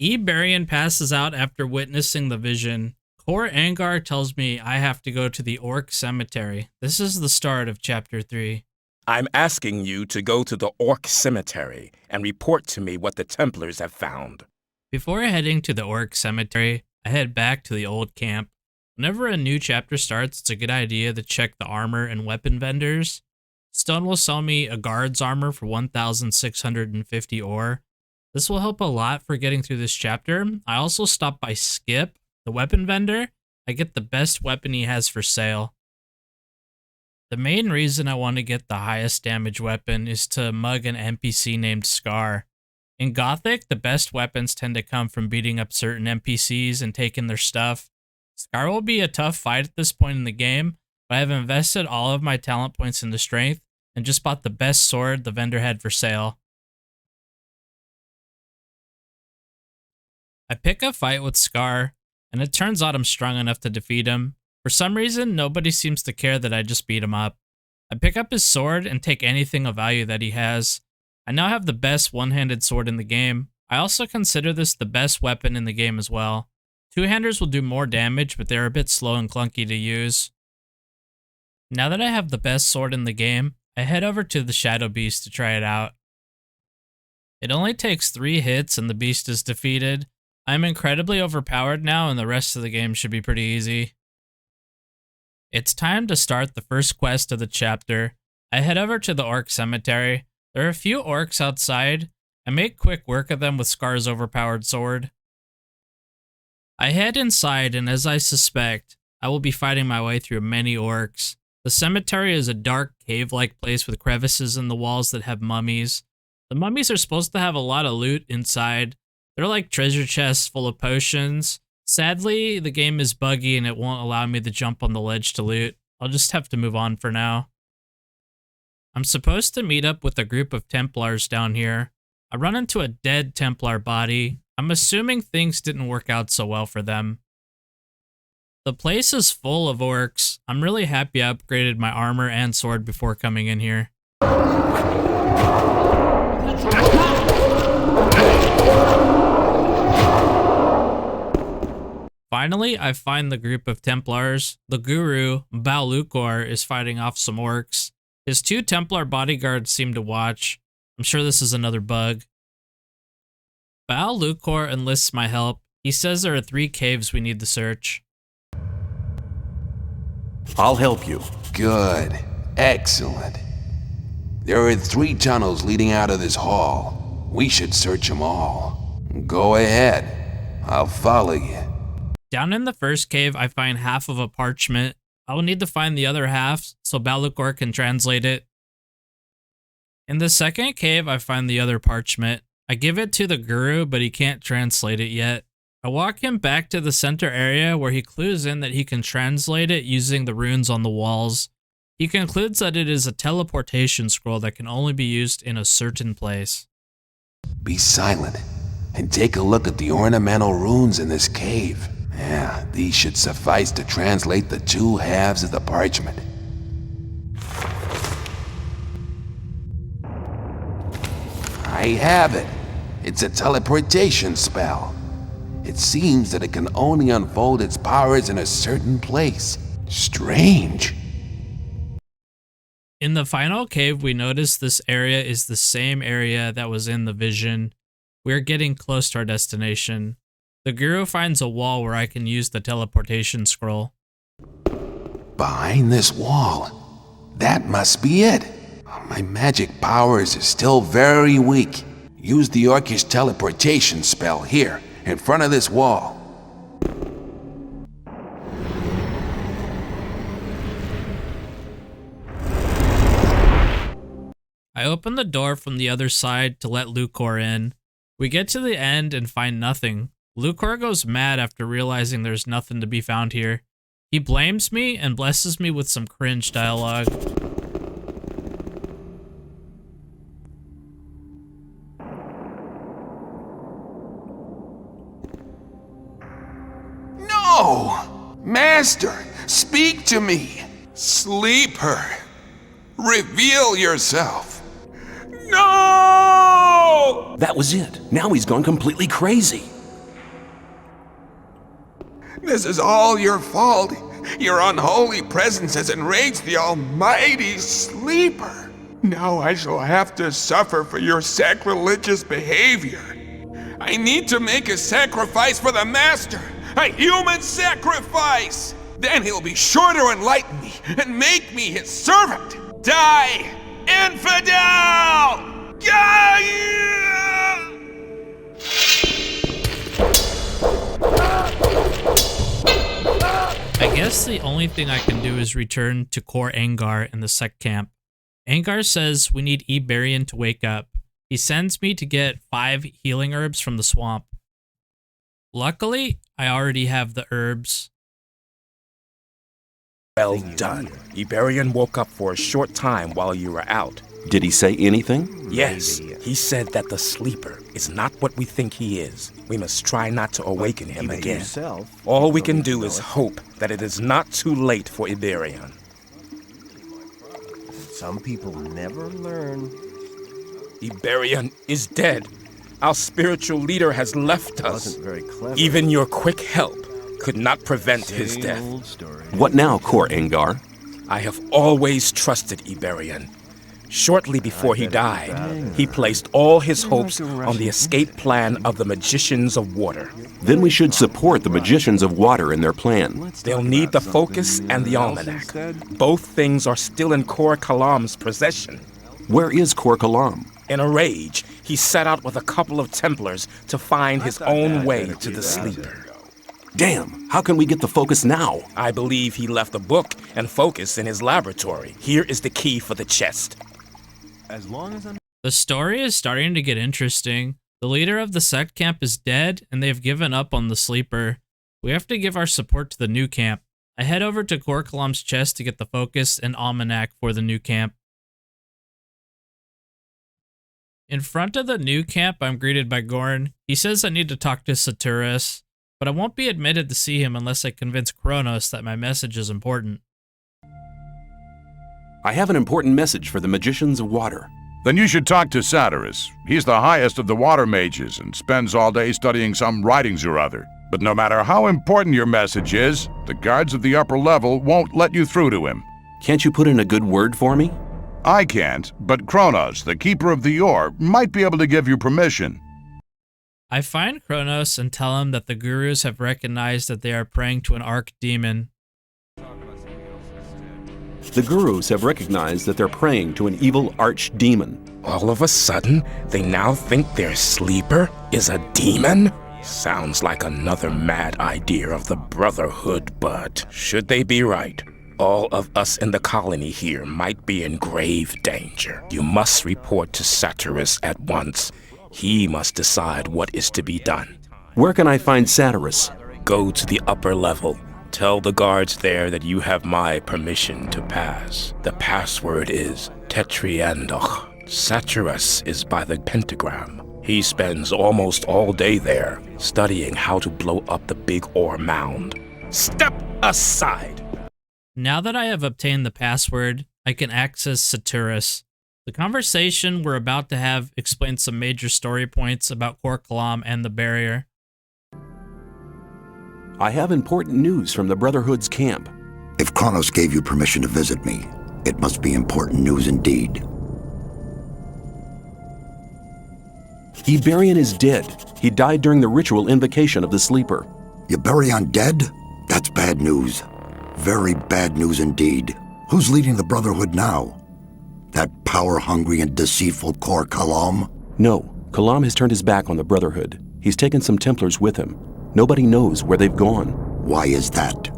Iberian passes out after witnessing the vision. Kor Angar tells me I have to go to the Orc Cemetery. This is the start of Chapter 3. I'm asking you to go to the Orc Cemetery and report to me what the Templars have found. Before heading to the Orc Cemetery, I head back to the old camp. Whenever a new chapter starts, it's a good idea to check the armor and weapon vendors. Stone will sell me a guard's armor for 1,650 ore. This will help a lot for getting through this chapter. I also stop by Skip, the weapon vendor. I get the best weapon he has for sale. The main reason I want to get the highest damage weapon is to mug an NPC named Scar. In Gothic, the best weapons tend to come from beating up certain NPCs and taking their stuff. Scar will be a tough fight at this point in the game, but I have invested all of my talent points into strength and just bought the best sword the vendor had for sale. I pick a fight with Scar, and it turns out I'm strong enough to defeat him. For some reason, nobody seems to care that I just beat him up. I pick up his sword and take anything of value that he has. I now have the best one-handed sword in the game. I also consider this the best weapon in the game as well. Two-handers will do more damage, but they're a bit slow and clunky to use. Now that I have the best sword in the game, I head over to the Shadow Beast to try it out. It only takes 3 hits and the beast is defeated. I'm incredibly overpowered now and the rest of the game should be pretty easy. It's time to start the first quest of the chapter. I head over to the Orc Cemetery. There are a few orcs outside. I make quick work of them with Scar's overpowered sword. I head inside, and as I suspect, I will be fighting my way through many orcs. The cemetery is a dark, cave-like place with crevices in the walls that have mummies. The mummies are supposed to have a lot of loot inside. They're like treasure chests full of potions. Sadly, the game is buggy and it won't allow me to jump on the ledge to loot. I'll just have to move on for now. I'm supposed to meet up with a group of Templars down here. I run into a dead Templar body. I'm assuming things didn't work out so well for them. The place is full of orcs. I'm really happy I upgraded my armor and sword before coming in here. Finally, I find the group of Templars. The guru, Balukor, is fighting off some orcs. His 2 Templar bodyguards seem to watch. I'm sure this is another bug. Balukor enlists my help. He says there are 3 caves we need to search. I'll help you. Good. Excellent. There are 3 tunnels leading out of this hall. We should search them all. Go ahead. I'll follow you. Down in the first cave, I find half of a parchment. I will need to find the other half so Balukor can translate it. In the second cave, I find the other parchment. I give it to the guru, but he can't translate it yet. I walk him back to the center area where he clues in that he can translate it using the runes on the walls. He concludes that it is a teleportation scroll that can only be used in a certain place. Be silent and take a look at the ornamental runes in this cave. Yeah, these should suffice to translate the 2 halves of the parchment. I have it. It's a teleportation spell. It seems that it can only unfold its powers in a certain place. Strange. In the final cave, we notice this area is the same area that was in the vision. We're getting close to our destination. The guru finds a wall where I can use the teleportation scroll. Behind this wall. That must be it. My magic powers are still very weak. Use the Orcish teleportation spell here, in front of this wall. I open the door from the other side to let Lucor in. We get to the end and find nothing. Lucor goes mad after realizing there's nothing to be found here. He blames me and blesses me with some cringe dialogue. No! Master, speak to me! Sleeper, reveal yourself! No! That was it. Now he's gone completely crazy. This is all your fault. Your unholy presence has enraged the almighty Sleeper. Now I shall have to suffer for your sacrilegious behavior. I need to make a sacrifice for the Master. A human sacrifice! Then he'll be sure to enlighten me and make me his servant. Die, infidel! I guess the only thing I can do is return to Kor Angar in the sect camp. Angar says we need Iberian to wake up. He sends me to get 5 healing herbs from the swamp. Luckily, I already have the herbs. Well done. Iberian woke up for a short time while you were out. Did he say anything? Yes, he said that the Sleeper is not what we think he is. We must try not to awaken him again. All we can do is hope that it is not too late for Iberian. Some people never learn. Iberian is dead. Our spiritual leader has left us. Even your quick help could not prevent his death. What now, Kor Angar? I have always trusted Iberian. Shortly before he died, he placed all his hopes on the escape plan of the Magicians of Water. Then we should support the Magicians of Water in their plan. They'll need the Focus and the Almanac. Both things are still in Kor Kalam's possession. Where is Kor Kalam? In a rage, he set out with a couple of Templars to find his own way to the Sleeper. Damn, how can we get the Focus now? I believe he left a book and Focus in his laboratory. Here is the key for the chest. The story is starting to get interesting. The leader of the sect camp is dead, and they've given up on the Sleeper. We have to give our support to the new camp. I head over to Kor Kalam's chest to get the Focus and Almanac for the new camp. In front of the new camp, I'm greeted by Gorn. He says I need to talk to Saturas, but I won't be admitted to see him unless I convince Kronos that my message is important. I have an important message for the Magicians of Water. Then you should talk to Saturas. He's the highest of the water mages and spends all day studying some writings or other. But no matter how important your message is, the guards of the upper level won't let you through to him. Can't you put in a good word for me? I can't, but Kronos, the keeper of the ore, might be able to give you permission. I find Kronos and tell him that the gurus have recognized that they are praying to an archdemon. The gurus have recognized that they're praying to an evil archdemon. All of a sudden, they now think their Sleeper is a demon? Sounds like another mad idea of the Brotherhood, but should they be right, all of us in the colony here might be in grave danger. You must report to Saturas at once. He must decide what is to be done. Where can I find Saturas? Go to the upper level. Tell the guards there that you have my permission to pass. The password is Tetriandoch. Saturas is by the pentagram. He spends almost all day there, studying how to blow up the big ore mound. Step aside! Now that I have obtained the password, I can access Saturas. The conversation we're about to have explains some major story points about Kor Kalam and the barrier. I have important news from the Brotherhood's camp. If Kronos gave you permission to visit me, it must be important news indeed. Iberian is dead. He died during the ritual invocation of the Sleeper. Iberian dead? That's bad news. Very bad news indeed. Who's leading the Brotherhood now? That power-hungry and deceitful Kor Kalam? No, Kalam has turned his back on the Brotherhood. He's taken some Templars with him. Nobody knows where they've gone. Why is that?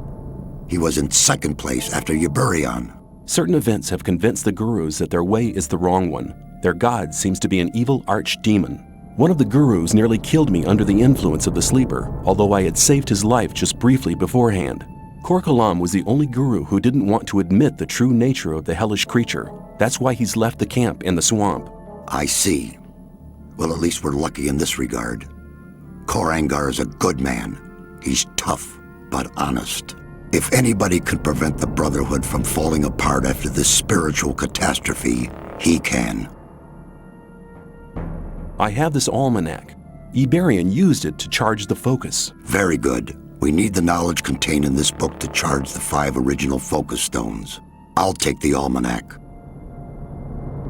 He was in second place after Yuburion. Certain events have convinced the gurus that their way is the wrong one. Their god seems to be an evil archdemon. One of the gurus nearly killed me under the influence of the sleeper, although I had saved his life just briefly beforehand. Kor Kalam was the only guru who didn't want to admit the true nature of the hellish creature. That's why he's left the camp in the swamp. I see. Well, at least we're lucky in this regard. Kor Angar is a good man. He's tough, but honest. If anybody could prevent the Brotherhood from falling apart after this spiritual catastrophe, he can. I have this almanac. Iberion used it to charge the focus. Very good. We need the knowledge contained in this book to charge the 5 original focus stones. I'll take the almanac.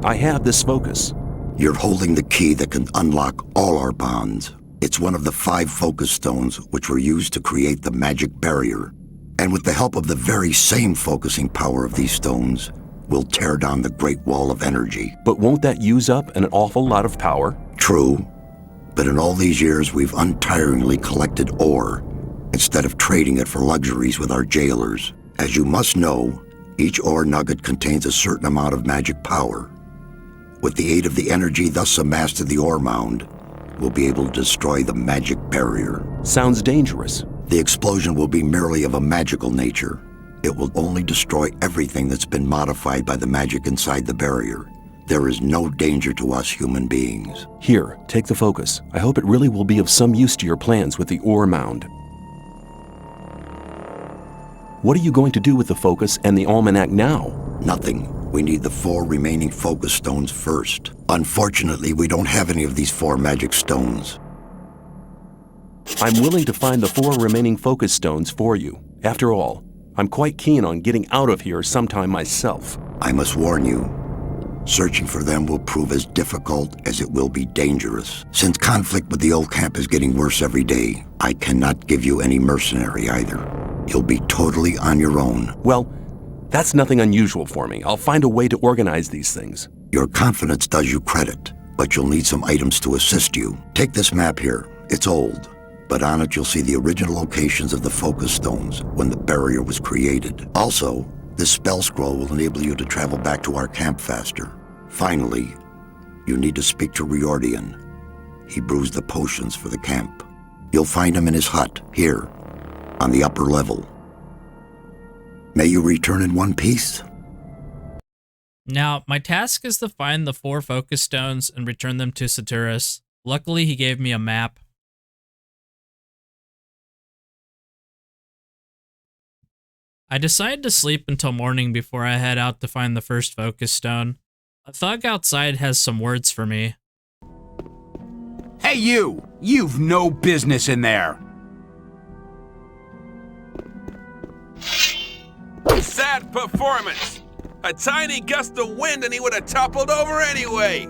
I have this focus. You're holding the key that can unlock all our bonds. It's one of the 5 focus stones which were used to create the magic barrier. And with the help of the very same focusing power of these stones, we'll tear down the Great Wall of Energy. But won't that use up an awful lot of power? True. But in all these years, we've untiringly collected ore, instead of trading it for luxuries with our jailers. As you must know, each ore nugget contains a certain amount of magic power. With the aid of the energy thus amassed in the ore mound, we'll be able to destroy the magic barrier. Sounds dangerous. The explosion will be merely of a magical nature. It will only destroy everything that's been modified by the magic inside the barrier. There is no danger to us human beings. Here, take the focus. I hope it really will be of some use to your plans with the ore mound. What are you going to do with the focus and the almanac now? Nothing. We need the 4 remaining focus stones first. Unfortunately, we don't have any of these 4 magic stones. I'm willing to find the 4 remaining focus stones for you. After all, I'm quite keen on getting out of here sometime myself. I must warn you, searching for them will prove as difficult as it will be dangerous. Since conflict with the old camp is getting worse every day, I cannot give you any mercenary either. You'll be totally on your own. Well, that's nothing unusual for me. I'll find a way to organize these things. Your confidence does you credit, but you'll need some items to assist you. Take this map here. It's old, but on it you'll see the original locations of the focus stones when the barrier was created. Also, this spell scroll will enable you to travel back to our camp faster. Finally, you need to speak to Riordian. He brews the potions for the camp. You'll find him in his hut, here, on the upper level. May you return in one piece. Now, my task is to find the 4 focus stones and return them to Saturas. Luckily, he gave me a map. I decided to sleep until morning before I head out to find the first focus stone. A thug outside has some words for me. Hey you! You've no business in there! Sad performance! A tiny gust of wind and he would have toppled over anyway!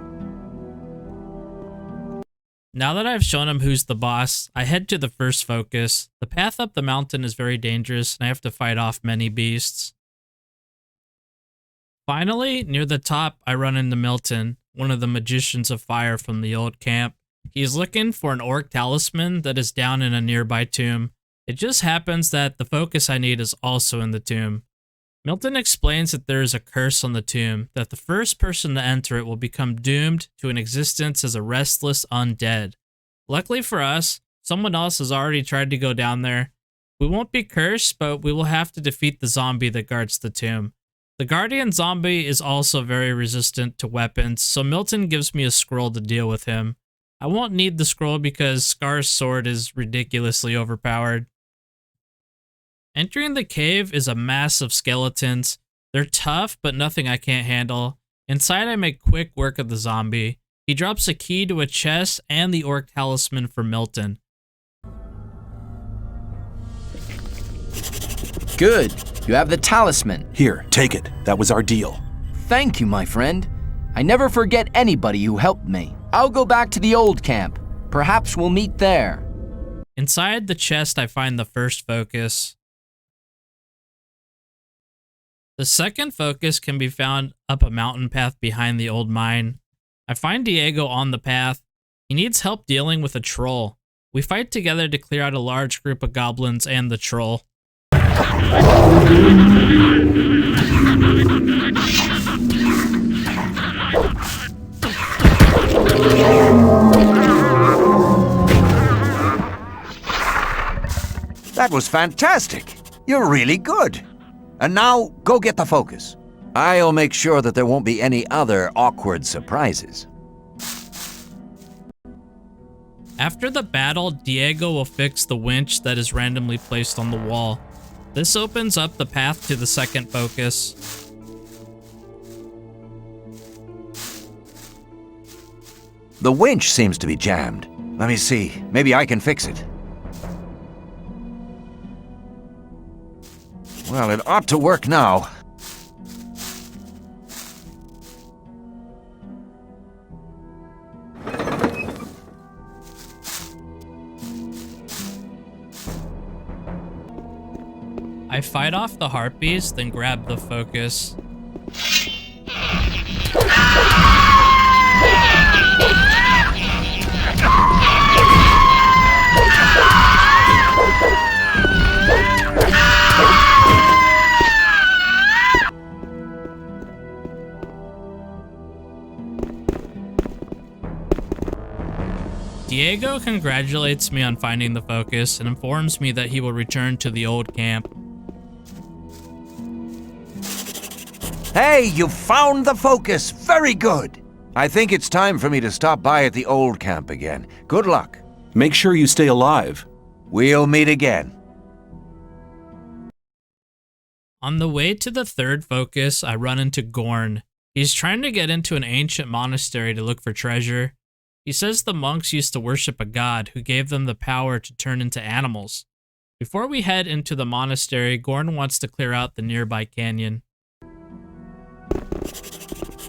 Now that I've shown him who's the boss, I head to the first focus. The path up the mountain is very dangerous and I have to fight off many beasts. Finally, near the top, I run into Milton, one of the magicians of fire from the old camp. He's looking for an orc talisman that is down in a nearby tomb. It just happens that the focus I need is also in the tomb. Milton explains that there is a curse on the tomb, that the first person to enter it will become doomed to an existence as a restless undead. Luckily for us, someone else has already tried to go down there. We won't be cursed, but we will have to defeat the zombie that guards the tomb. The guardian zombie is also very resistant to weapons, so Milton gives me a scroll to deal with him. I won't need the scroll because Scar's sword is ridiculously overpowered. Entering the cave is a mass of skeletons. They're tough, but nothing I can't handle. Inside, I make quick work of the zombie. He drops a key to a chest and the orc talisman for Milton. Good. You have the talisman. Here, take it. That was our deal. Thank you, my friend. I never forget anybody who helped me. I'll go back to the old camp. Perhaps we'll meet there. Inside the chest, I find the first focus. The second focus can be found up a mountain path behind the old mine. I find Diego on the path. He needs help dealing with a troll. We fight together to clear out a large group of goblins and the troll. That was fantastic. You're really good. And now, go get the focus. I'll make sure that there won't be any other awkward surprises. After the battle, Diego will fix the winch that is randomly placed on the wall. This opens up the path to the second focus. The winch seems to be jammed. Let me see. Maybe I can fix it. Well, it ought to work now. I fight off the harpies, then grab the focus. Diego congratulates me on finding the focus and informs me that he will return to the old camp. Hey, you found the focus! Very good! I think it's time for me to stop by at the old camp again. Good luck. Make sure you stay alive. We'll meet again. On the way to the third focus, I run into Gorn. He's trying to get into an ancient monastery to look for treasure. He says the monks used to worship a god who gave them the power to turn into animals. Before we head into the monastery, Gorn wants to clear out the nearby canyon.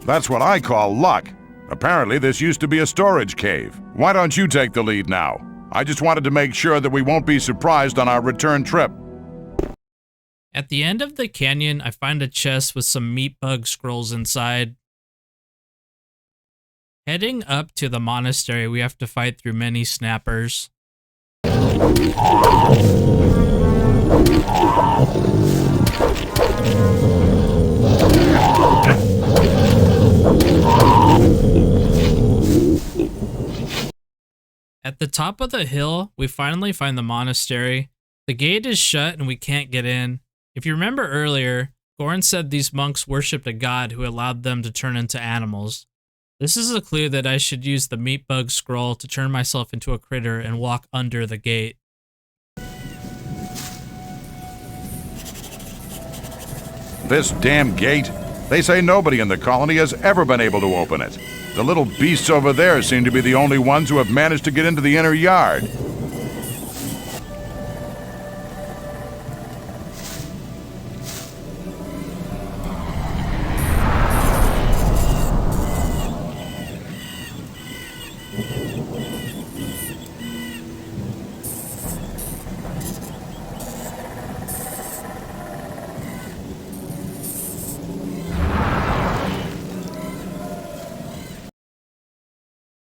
That's what I call luck. Apparently, this used to be a storage cave. Why don't you take the lead now? I just wanted to make sure that we won't be surprised on our return trip. At the end of the canyon, I find a chest with some meat bug scrolls inside. Heading up to the monastery, we have to fight through many snappers. At the top of the hill, we finally find the monastery. The gate is shut and we can't get in. If you remember earlier, Gorn said these monks worshipped a god who allowed them to turn into animals. This is a clue that I should use the meat bug scroll to turn myself into a critter and walk under the gate. This damn gate? They say nobody in the colony has ever been able to open it. The little beasts over there seem to be the only ones who have managed to get into the inner yard.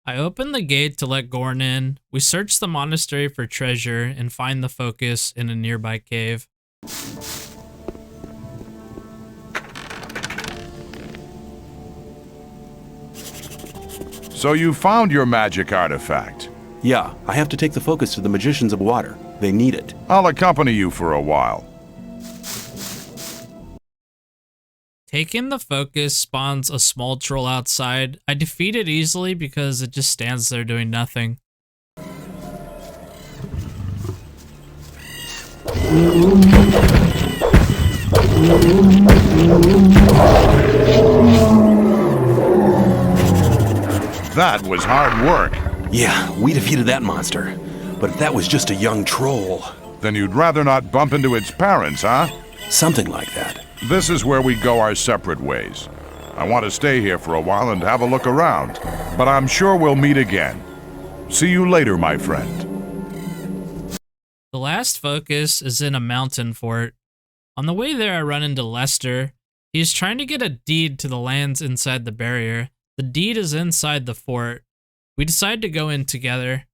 I open the gate to let Gorn in. We search the monastery for treasure and find the focus in a nearby cave. So you found your magic artifact? Yeah, I have to take the focus to the Magicians of Water. They need it. I'll accompany you for a while. Taking the focus spawns a small troll outside. I defeat it easily because it just stands there doing nothing. That was hard work. Yeah, we defeated that monster. But that was just a young troll. Then you'd rather not bump into its parents, huh? Something like that. This is where we go our separate ways. I want to stay here for a while and have a look around, but I'm sure we'll meet again. See you later, my friend. The last focus is in a mountain fort. On the way there, I run into Lester. He's trying to get a deed to the lands inside the barrier. The deed is inside the fort. We decide to go in together.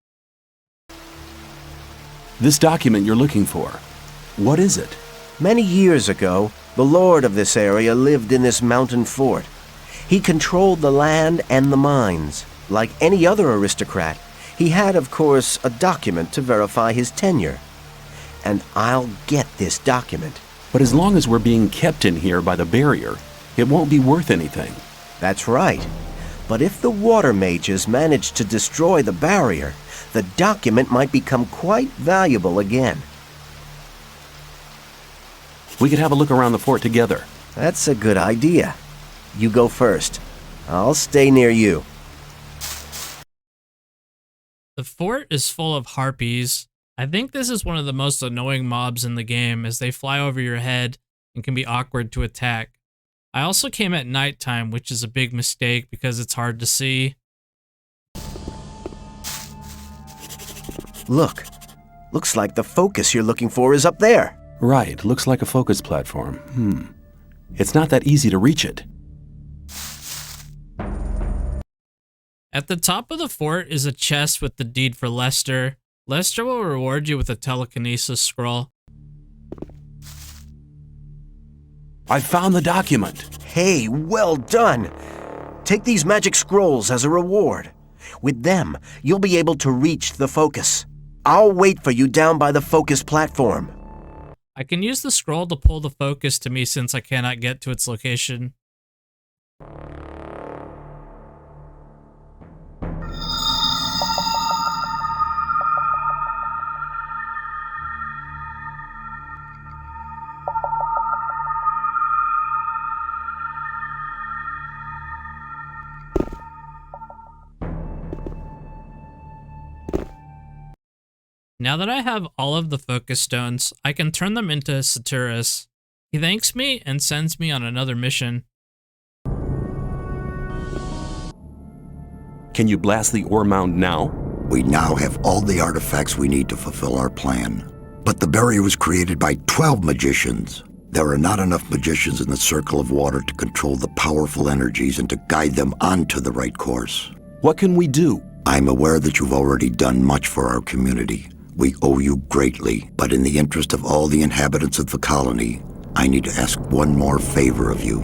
This document you're looking for, what is it? Many years ago, the lord of this area lived in this mountain fort. He controlled the land and the mines. Like any other aristocrat, he had, of course, a document to verify his tenure. And I'll get this document. But as long as we're being kept in here by the barrier, it won't be worth anything. That's right. But if the water mages manage to destroy the barrier, the document might become quite valuable again. We could have a look around the fort together. That's a good idea. You go first. I'll stay near you. The fort is full of harpies. I think this is one of the most annoying mobs in the game, as they fly over your head and can be awkward to attack. I also came at nighttime, which is a big mistake because it's hard to see. Look. Looks like the focus you're looking for is up there. Right, looks like a focus platform. It's not that easy to reach it. At the top of the fort is a chest with the deed for Lester. Lester will reward you with a telekinesis scroll. I found the document. Hey, well done. Take these magic scrolls as a reward. With them, you'll be able to reach the focus. I'll wait for you down by the focus platform. I can use the scroll to pull the focus to me since I cannot get to its location. Now that I have all of the focus stones, I can turn them into Saturus. He thanks me and sends me on another mission. Can you blast the ore mound now? We now have all the artifacts we need to fulfill our plan. But the barrier was created by 12 magicians. There are not enough magicians in the circle of water to control the powerful energies and to guide them onto the right course. What can we do? I'm aware that you've already done much for our community. We owe you greatly, but in the interest of all the inhabitants of the colony, I need to ask one more favor of you.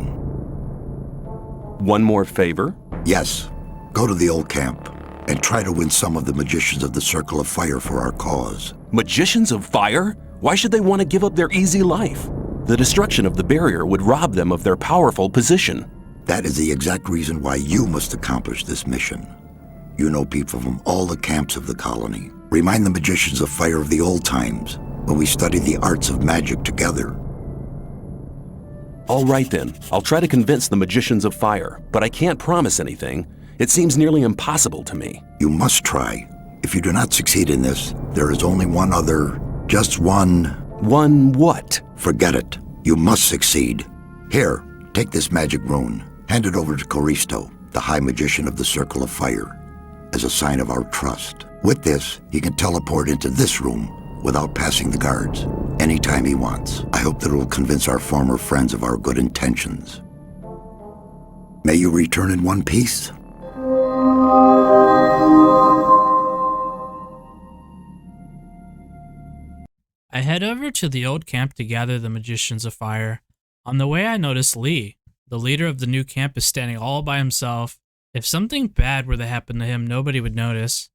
One more favor? Yes. Go to the old camp and try to win some of the magicians of the Circle of Fire for our cause. Magicians of Fire? Why should they want to give up their easy life? The destruction of the barrier would rob them of their powerful position. That is the exact reason why you must accomplish this mission. You know people from all the camps of the colony. Remind the magicians of Fire of the old times, when we studied the arts of magic together. All right then, I'll try to convince the magicians of Fire, but I can't promise anything. It seems nearly impossible to me. You must try. If you do not succeed in this, there is only one other, just one... One what? Forget it. You must succeed. Here, take this magic rune. Hand it over to Coristo, the High Magician of the Circle of Fire, as a sign of our trust. With this, he can teleport into this room without passing the guards, anytime he wants. I hope that it will convince our former friends of our good intentions. May you return in one piece. I head over to the old camp to gather the Magicians of Fire. On the way, I notice Lee. The leader of the new camp is standing all by himself. If something bad were to happen to him, nobody would notice.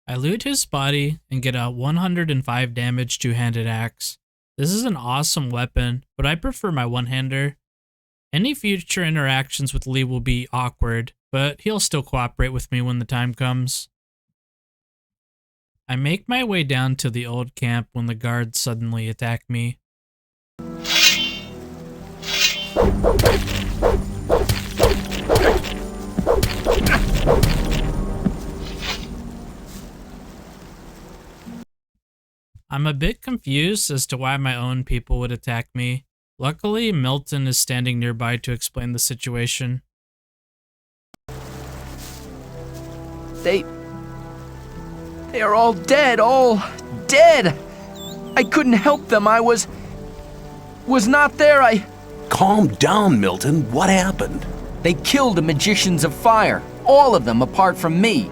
I loot his body and get a 105 damage two-handed axe. This is an awesome weapon, but I prefer my one-hander. Any future interactions with Lee will be awkward, but he'll still cooperate with me when the time comes. I make my way down to the old camp when the guards suddenly attack me. I'm a bit confused as to why my own people would attack me. Luckily, Milton is standing nearby to explain the situation. They are all dead, I couldn't help them. I was not there. Calm down, Milton. What happened? They killed the Magicians of Fire, all of them apart from me.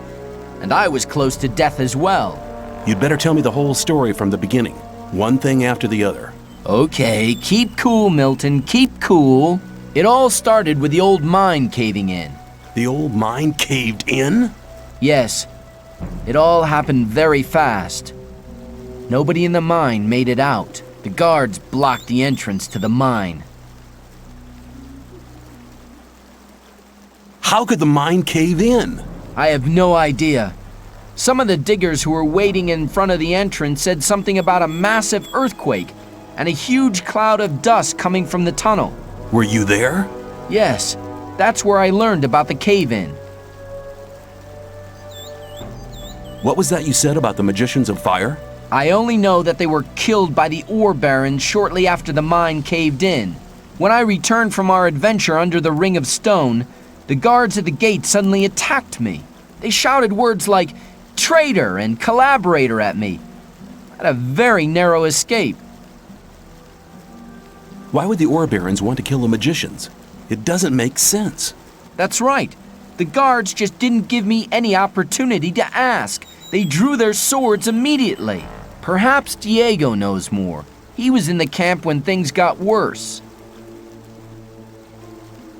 And I was close to death as well. You'd better tell me the whole story from the beginning. One thing after the other. Okay, keep cool, Milton, keep cool. It all started with the old mine caving in. The old mine caved in? Yes. It all happened very fast. Nobody in the mine made it out. The guards blocked the entrance to the mine. How could the mine cave in? I have no idea. Some of the diggers who were waiting in front of the entrance said something about a massive earthquake and a huge cloud of dust coming from the tunnel. Were you there? Yes, that's where I learned about the cave-in. What was that you said about the Magicians of Fire? I only know that they were killed by the ore barons shortly after the mine caved in. When I returned from our adventure under the Ring of Stone, the guards at the gate suddenly attacked me. They shouted words like traitor and collaborator at me. I had a very narrow escape. Why would the ore barons want to kill the magicians? It doesn't make sense. That's right. The guards just didn't give me any opportunity to ask. They drew their swords immediately. Perhaps Diego knows more. He was in the camp when things got worse.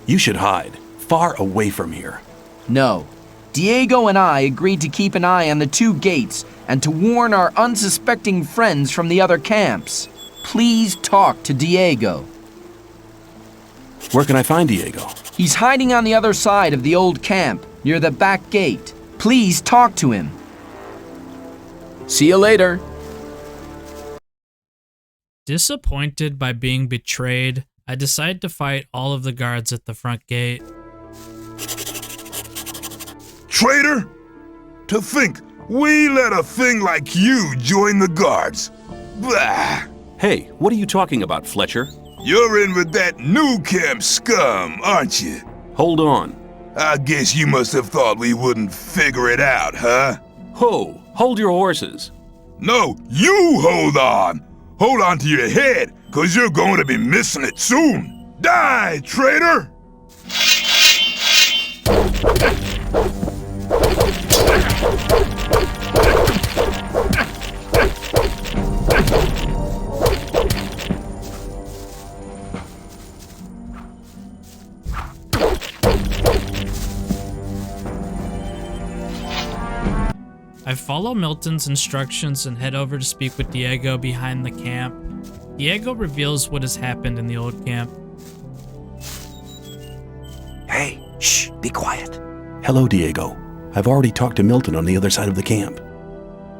You should hide, far away from here. No. Diego and I agreed to keep an eye on the two gates and to warn our unsuspecting friends from the other camps. Please talk to Diego. Where can I find Diego? He's hiding on the other side of the old camp, near the back gate. Please talk to him. See you later. Disappointed by being betrayed, I decide to fight all of the guards at the front gate. Traitor? To think we let a thing like you join the guards. Blah! Hey, what are you talking about, Fletcher? You're in with that new camp scum, aren't you? Hold on. I guess you must have thought we wouldn't figure it out, huh? Ho! Hold your horses. No, you hold on! Hold on to your head, 'cause you're going to be missing it soon! Die, traitor! I follow Milton's instructions and head over to speak with Diego behind the camp. Diego reveals what has happened in the old camp. Hey, shh, be quiet. Hello, Diego. I've already talked to Milton on the other side of the camp.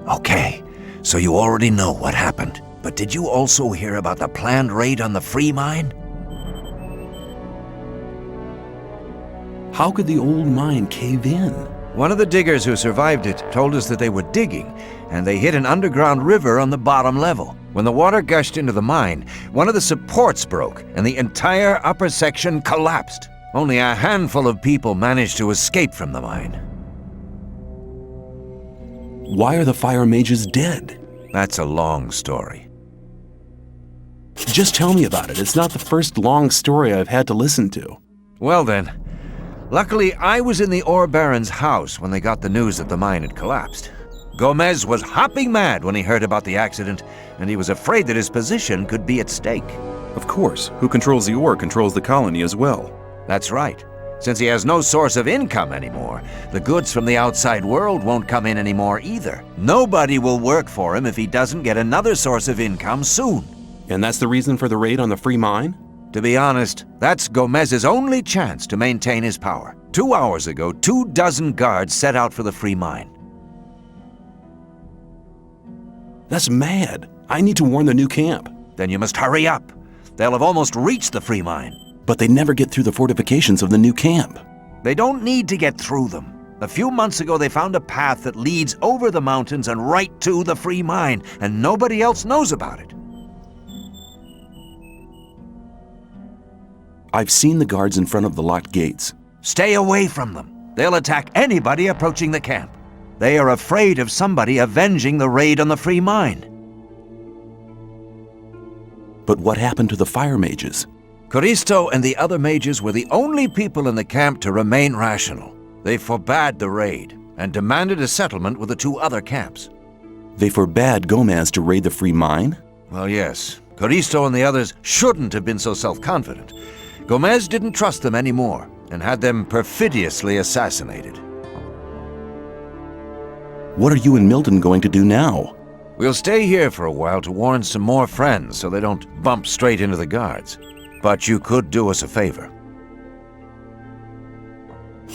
Okay, so you already know what happened. But did you also hear about the planned raid on the free mine? How could the old mine cave in? One of the diggers who survived it told us that they were digging, and they hit an underground river on the bottom level. When the water gushed into the mine, one of the supports broke, and the entire upper section collapsed. Only a handful of people managed to escape from the mine. Why are the fire mages dead? That's a long story. Just tell me about it. It's not the first long story I've had to listen to. Well then, luckily I was in the ore baron's house when they got the news that the mine had collapsed. Gomez was hopping mad when he heard about the accident, and he was afraid that his position could be at stake. Of course, who controls the ore controls the colony as well. That's right. Since he has no source of income anymore, the goods from the outside world won't come in anymore either. Nobody will work for him if he doesn't get another source of income soon. And that's the reason for the raid on the free mine? To be honest, that's Gomez's only chance to maintain his power. 2 hours ago, 24 guards set out for the free mine. That's mad. I need to warn the new camp. Then you must hurry up. They'll have almost reached the free mine. But they never get through the fortifications of the new camp. They don't need to get through them. A few months ago, they found a path that leads over the mountains and right to the free mine, and nobody else knows about it. I've seen the guards in front of the locked gates. Stay away from them. They'll attack anybody approaching the camp. They are afraid of somebody avenging the raid on the free mine. But what happened to the fire mages? Coristo and the other mages were the only people in the camp to remain rational. They forbade the raid and demanded a settlement with the 2 other camps. They forbade Gomez to raid the Free Mine? Well, yes. Coristo and the others shouldn't have been so self-confident. Gomez didn't trust them anymore and had them perfidiously assassinated. What are you and Milton going to do now? We'll stay here for a while to warn some more friends so they don't bump straight into the guards. But you could do us a favor.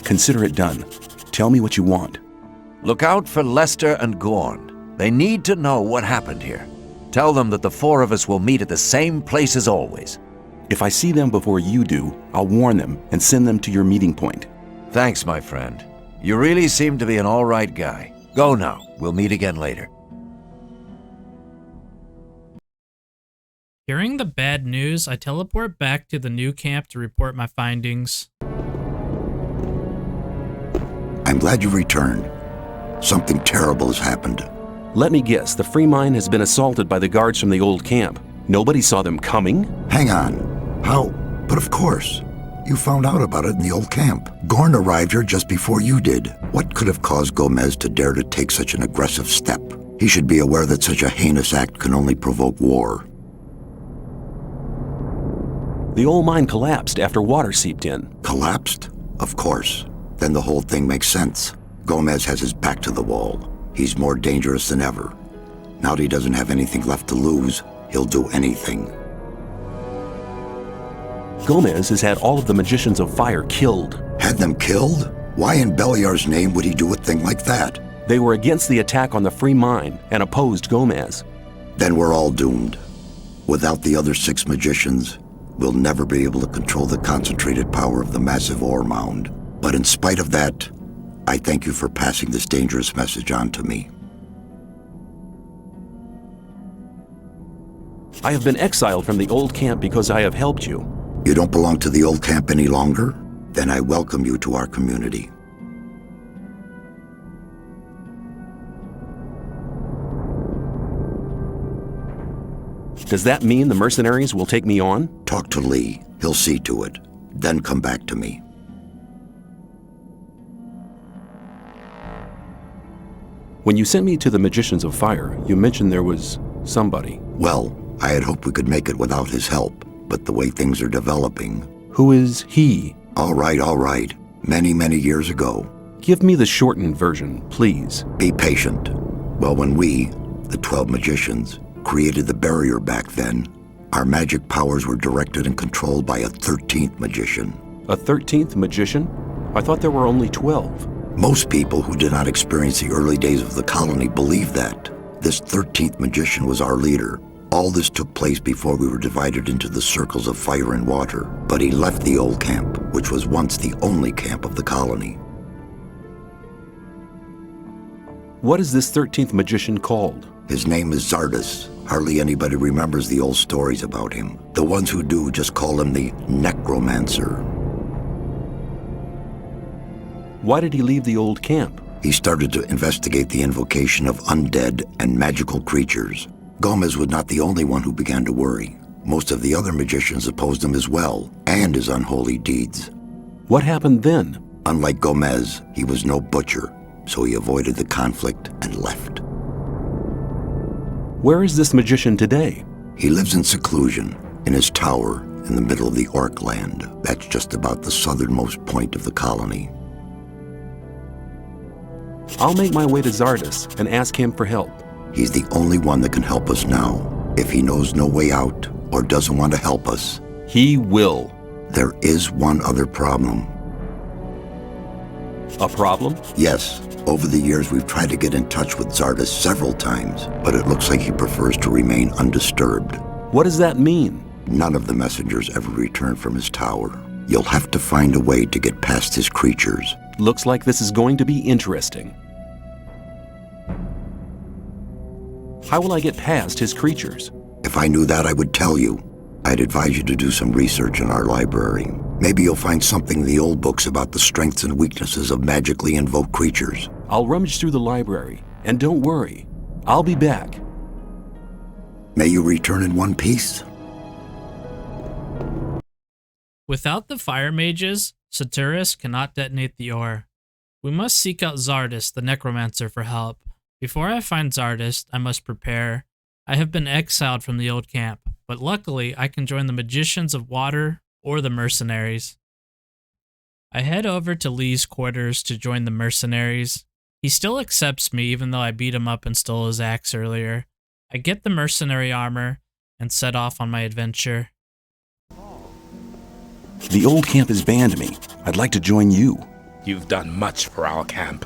Consider it done. Tell me what you want. Look out for Lester and Gorn. They need to know what happened here. Tell them that the 4 of us will meet at the same place as always. If I see them before you do, I'll warn them and send them to your meeting point. Thanks, my friend. You really seem to be an all right guy. Go now. We'll meet again later. Hearing the bad news, I teleport back to the new camp to report my findings. I'm glad you returned. Something terrible has happened. Let me guess, the Free Mine has been assaulted by the guards from the old camp. Nobody saw them coming? Hang on. How? But of course. You found out about it in the old camp. Gorn arrived here just before you did. What could have caused Gomez to dare to take such an aggressive step? He should be aware that such a heinous act can only provoke war. The old mine collapsed after water seeped in. Collapsed? Of course. Then the whole thing makes sense. Gomez has his back to the wall. He's more dangerous than ever. Now that he doesn't have anything left to lose, he'll do anything. Gomez has had all of the Magicians of Fire killed. Had them killed? Why in Beliar's name would he do a thing like that? They were against the attack on the Free Mine and opposed Gomez. Then we're all doomed. Without the other 6 magicians, we'll never be able to control the concentrated power of the massive ore mound. But in spite of that, I thank you for passing this dangerous message on to me. I have been exiled from the old camp because I have helped you. You don't belong to the old camp any longer? Then I welcome you to our community. Does that mean the mercenaries will take me on? Talk to Lee. He'll see to it. Then come back to me. When you sent me to the Magicians of Fire, you mentioned there was somebody. Well, I had hoped we could make it without his help, but the way things are developing... Who is he? All right. Many, many years ago. Give me the shortened version, please. Be patient. Well, when we, the 12 magicians, created the barrier back then, our magic powers were directed and controlled by a 13th magician. A 13th magician? I thought there were only 12. Most people who did not experience the early days of the colony believe that. This 13th magician was our leader. All this took place before we were divided into the circles of fire and water. But he left the old camp, which was once the only camp of the colony. What is this 13th magician called? His name is Xardus. Hardly anybody remembers the old stories about him. The ones who do just call him the Necromancer. Why did he leave the old camp? He started to investigate the invocation of undead and magical creatures. Gomez was not the only one who began to worry. Most of the other magicians opposed him as well, and his unholy deeds. What happened then? Unlike Gomez, he was no butcher, so he avoided the conflict and left. Where is this magician today? He lives in seclusion, in his tower in the middle of the Orc land. That's just about the southernmost point of the colony. I'll make my way to Xardus and ask him for help. He's the only one that can help us now. If he knows no way out or doesn't want to help us, he will. There is one other problem. A problem? Yes. Over the years, we've tried to get in touch with Xardus several times, but it looks like he prefers to remain undisturbed. What does that mean? None of the messengers ever return from his tower. You'll have to find a way to get past his creatures. Looks like this is going to be interesting. How will I get past his creatures? If I knew that, I would tell you. I'd advise you to do some research in our library. Maybe you'll find something in the old books about the strengths and weaknesses of magically invoked creatures. I'll rummage through the library, and don't worry, I'll be back. May you return in one piece. Without the fire mages, Saturus cannot detonate the ore. We must seek out Zardus, the necromancer, for help. Before I find Zardus, I must prepare. I have been exiled from the old camp, but luckily I can join the Magicians of Water or the Mercenaries. I head over to Lee's quarters to join the Mercenaries. He still accepts me even though I beat him up and stole his axe earlier. I get the mercenary armor and set off on my adventure. The old camp has banned me. I'd like to join you. You've done much for our camp.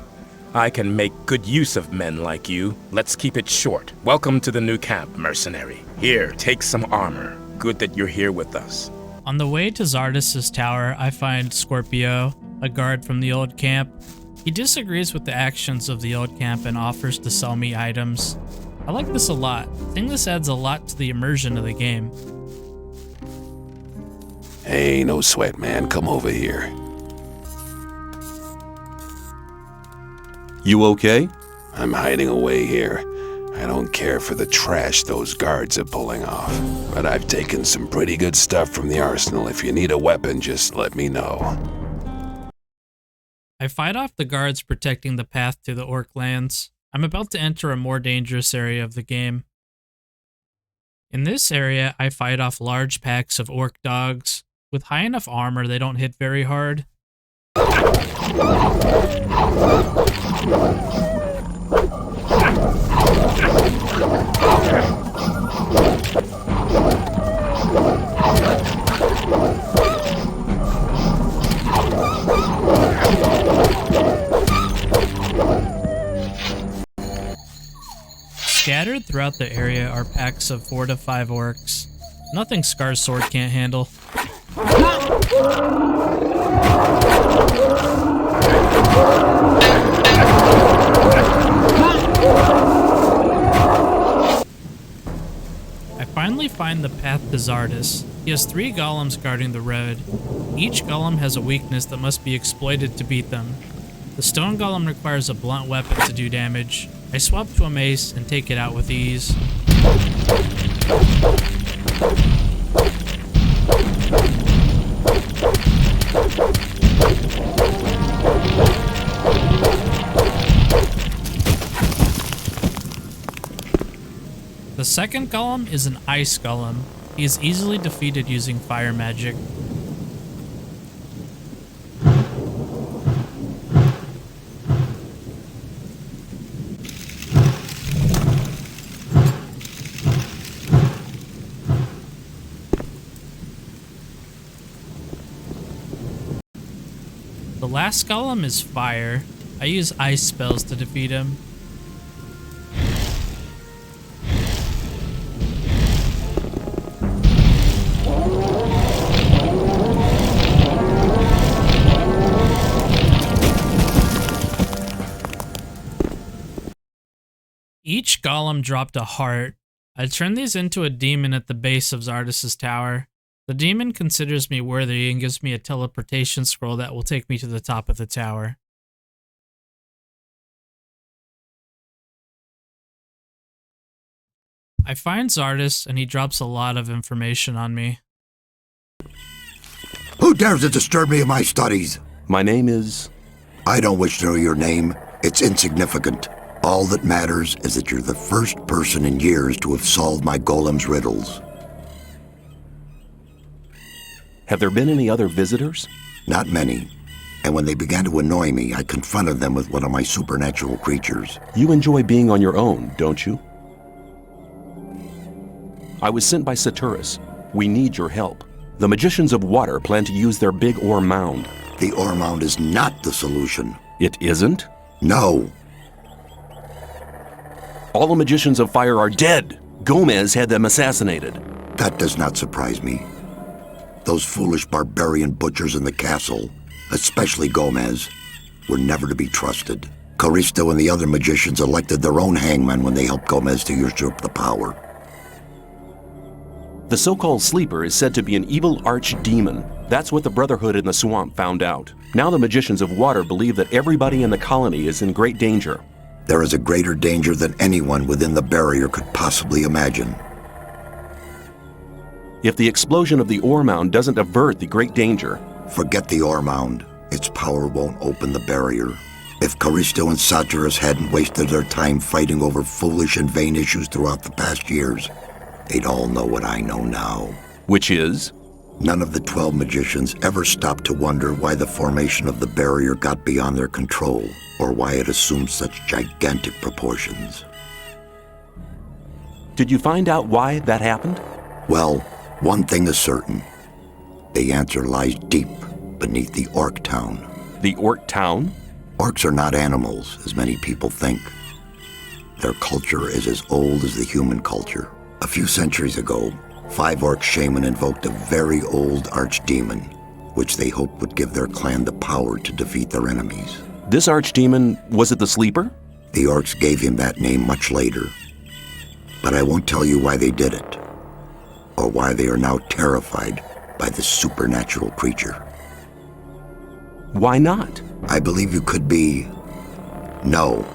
I can make good use of men like you. Let's keep it short. Welcome to the new camp, mercenary. Here, take some armor. Good that you're here with us. On the way to Zardus' tower, I find Scorpio, a guard from the old camp. He disagrees with the actions of the old camp and offers to sell me items. I like this a lot. I think this adds a lot to the immersion of the game. Hey, no sweat, man. Come over here. You okay? I'm hiding away here. I don't care for the trash those guards are pulling off. But I've taken some pretty good stuff from the arsenal. If you need a weapon, just let me know. I fight off the guards protecting the path to the Orc lands. I'm about to enter a more dangerous area of the game. In this area, I fight off large packs of Orc dogs. With high enough armor, they don't hit very hard. Scattered throughout the area are packs of 4 to 5 orcs. Nothing Scar's sword can't handle. I finally find the path to Zardus. He has 3 golems guarding the road. Each golem has a weakness that must be exploited to beat them. The stone golem requires a blunt weapon to do damage. I swap to a mace and take it out with ease. The second golem is an ice golem. He is easily defeated using fire magic. The last golem is fire. I use ice spells to defeat him. Each golem dropped a heart. I turned these into a demon at the base of Zardus' tower. The demon considers me worthy and gives me a teleportation scroll that will take me to the top of the tower. I find Zardus and he drops a lot of information on me. Who dares to disturb me in my studies? My name is... I don't wish to know your name. It's insignificant. All that matters is that you're the first person in years to have solved my golem's riddles. Have there been any other visitors? Not many. And when they began to annoy me, I confronted them with one of my supernatural creatures. You enjoy being on your own, don't you? I was sent by Saturus. We need your help. The Magicians of Water plan to use their big ore mound. The ore mound is not the solution. It isn't? No. All the Magicians of Fire are dead. Gomez had them assassinated. That does not surprise me. Those foolish barbarian butchers in the castle, especially Gomez, were never to be trusted. Caristo and the other magicians elected their own hangman when they helped Gomez to usurp the power. The so-called Sleeper is said to be an evil archdemon. That's what the Brotherhood in the swamp found out. Now the Magicians of Water believe that everybody in the colony is in great danger. There is a greater danger than anyone within the barrier could possibly imagine. If the explosion of the ore mound doesn't avert the great danger... Forget the ore mound. Its power won't open the barrier. If Callisto and Satyrus hadn't wasted their time fighting over foolish and vain issues throughout the past years, they'd all know what I know now. Which is? None of the 12 magicians ever stopped to wonder why the formation of the barrier got beyond their control, or why it assumed such gigantic proportions. Did you find out why that happened? Well, one thing is certain. The answer lies deep beneath the Orc Town. The Orc Town? Orcs are not animals, as many people think. Their culture is as old as the human culture. A few centuries ago, 5 Orc shaman invoked a very old archdemon, which they hoped would give their clan the power to defeat their enemies. This archdemon, was it the Sleeper? The Orcs gave him that name much later. But I won't tell you why they did it, or why they are now terrified by this supernatural creature. Why not? I believe you could be... No.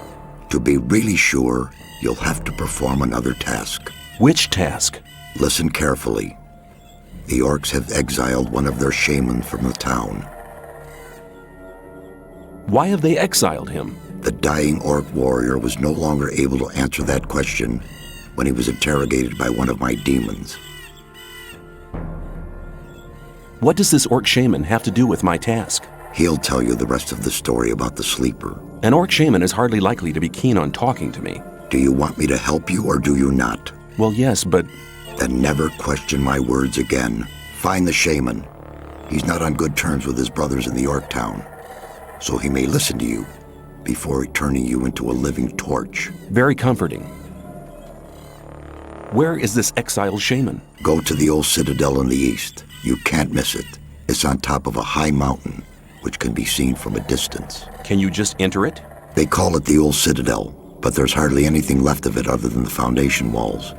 To be really sure, you'll have to perform another task. Which task? Listen carefully. The Orcs have exiled one of their shamans from the town. Why have they exiled him? The dying Orc warrior was no longer able to answer that question when he was interrogated by one of my demons. What does this Orc shaman have to do with my task? He'll tell you the rest of the story about the Sleeper. An Orc shaman is hardly likely to be keen on talking to me. Do you want me to help you or do you not? Well, yes, but... Then never question my words again. Find the shaman. He's not on good terms with his brothers in the Orc Town, so he may listen to you before turning you into a living torch. Very comforting. Where is this exiled shaman? Go to the old citadel in the east. You can't miss it. It's on top of a high mountain, which can be seen from a distance. Can you just enter it? They call it the old citadel, but there's hardly anything left of it other than the foundation walls.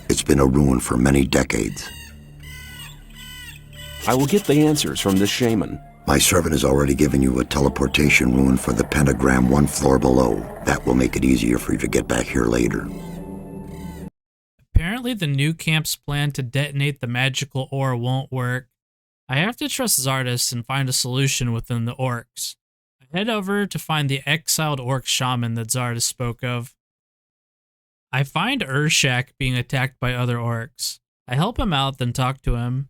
It's been a ruin for many decades. I will get the answers from this shaman. My servant has already given you a teleportation rune for the pentagram 1 floor below. That will make it easier for you to get back here later. Apparently the new camp's plan to detonate the magical ore won't work. I have to trust Zardus and find a solution within the orcs. I head over to find the exiled orc shaman that Zardus spoke of. I find Urshak being attacked by other orcs. I help him out, then talk to him.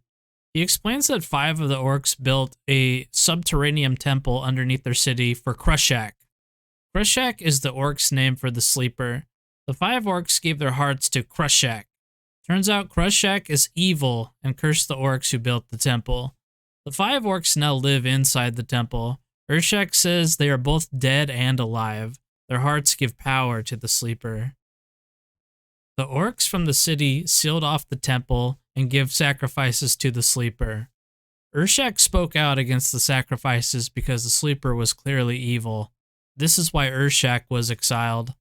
He explains that 5 of the orcs built a subterranean temple underneath their city for Krushak. Krushak is the orcs' name for the Sleeper. The 5 orcs gave their hearts to Krushak. Turns out Krushak is evil and cursed the orcs who built the temple. The 5 orcs now live inside the temple. Urshak says they are both dead and alive. Their hearts give power to the Sleeper. The orcs from the city sealed off the temple and give sacrifices to the Sleeper. Urshak spoke out against the sacrifices because the Sleeper was clearly evil. This is why Urshak was exiled.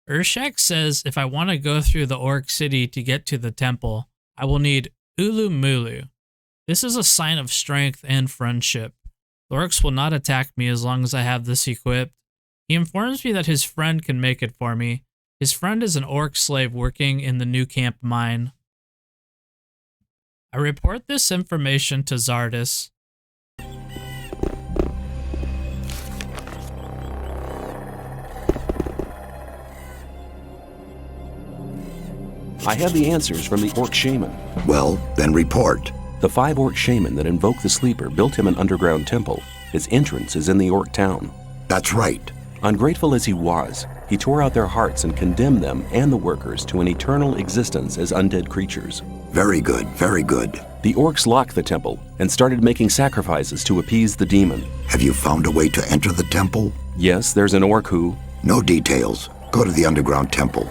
Urshak says if I want to go through the orc city to get to the temple, I will need Ulu Mulu. This is a sign of strength and friendship. The orcs will not attack me as long as I have this equipped. He informs me that his friend can make it for me. His friend is an orc slave working in the New Camp mine. I report this information to Zardus. I have the answers from the Orc shaman. Well, then report. The 5 Orc shaman that invoked the Sleeper built him an underground temple. His entrance is in the Orc town. That's right. Ungrateful as he was, he tore out their hearts and condemned them and the workers to an eternal existence as undead creatures. Very good, very good. The orcs locked the temple and started making sacrifices to appease the demon. Have you found a way to enter the temple? Yes, there's an orc who... No details. Go to the underground temple.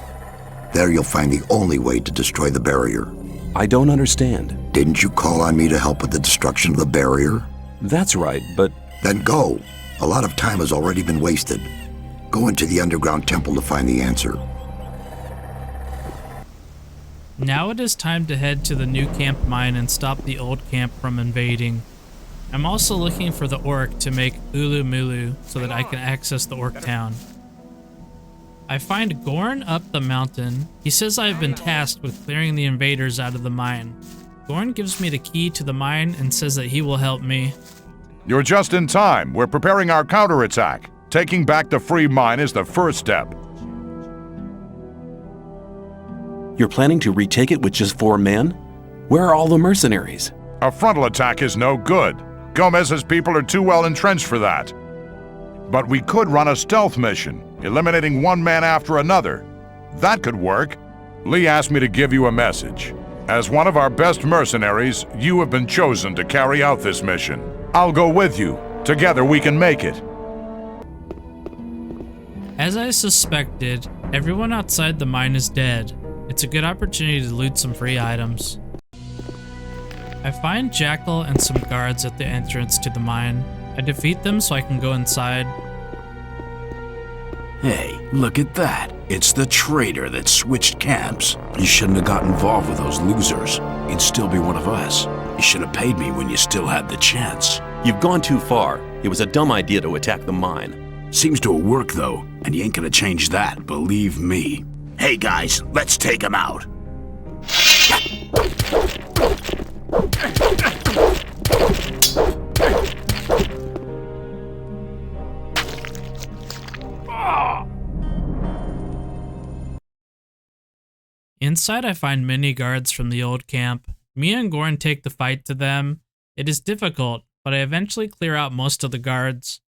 There you'll find the only way to destroy the barrier. I don't understand. Didn't you call on me to help with the destruction of the barrier? That's right, but... Then go. A lot of time has already been wasted. Go into the underground temple to find the answer. Now it is time to head to the New Camp mine and stop the old camp from invading. I'm also looking for the orc to make Ulu Mulu so that I can access the orc town. I find Gorn up the mountain. He says I have been tasked with clearing the invaders out of the mine. Gorn gives me the key to the mine and says that he will help me. You're just in time. We're preparing our counterattack. Taking back the free mine is the first step. You're planning to retake it with just 4 men? Where are all the mercenaries? A frontal attack is no good. Gomez's people are too well entrenched for that. But we could run a stealth mission, eliminating one man after another. That could work. Lee asked me to give you a message. As one of our best mercenaries, you have been chosen to carry out this mission. I'll go with you. Together we can make it. As I suspected, everyone outside the mine is dead. It's a good opportunity to loot some free items. I find Jackal and some guards at the entrance to the mine. I defeat them so I can go inside. Hey, look at that. It's the traitor that switched camps. You shouldn't have got involved with those losers. He'd still be one of us. You should have paid me when you still had the chance. You've gone too far. It was a dumb idea to attack the mine. Seems to have worked, though, and you ain't gonna change that, believe me. Hey guys, let's take him out. Inside, I find many guards from the old camp. Me and Gorn take the fight to them. It is difficult, but I eventually clear out most of the guards.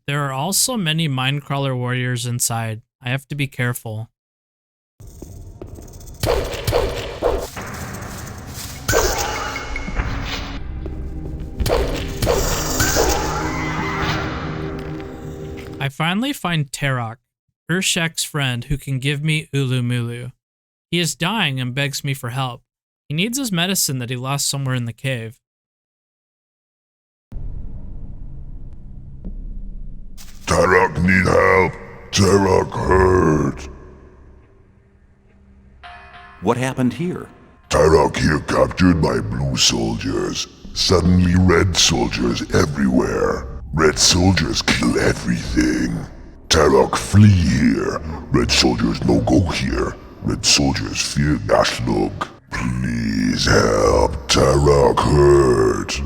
There are also many Minecrawler warriors inside. I have to be careful. I finally find Terok, Urshak's friend who can give me Ulumulu. He is dying and begs me for help. He needs his medicine that he lost somewhere in the cave. Terok need help. Terok hurt. What happened here? Terok here captured by blue soldiers. Suddenly red soldiers everywhere. Red soldiers kill everything. Terok flee here. Red soldiers no go here. Red soldiers fear Gashlug. Please help. Terok hurt.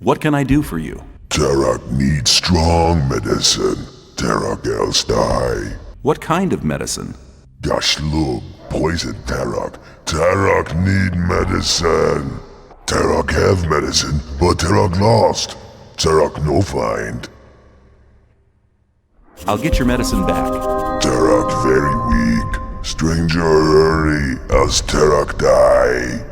What can I do for you? Terok needs strong medicine. Terok else die. What kind of medicine? Gashlug poison Terok. Terok need medicine. Terok have medicine, but Terok lost. Terok no find. I'll get your medicine back. Terok very weak. Stranger hurry, else Terok die.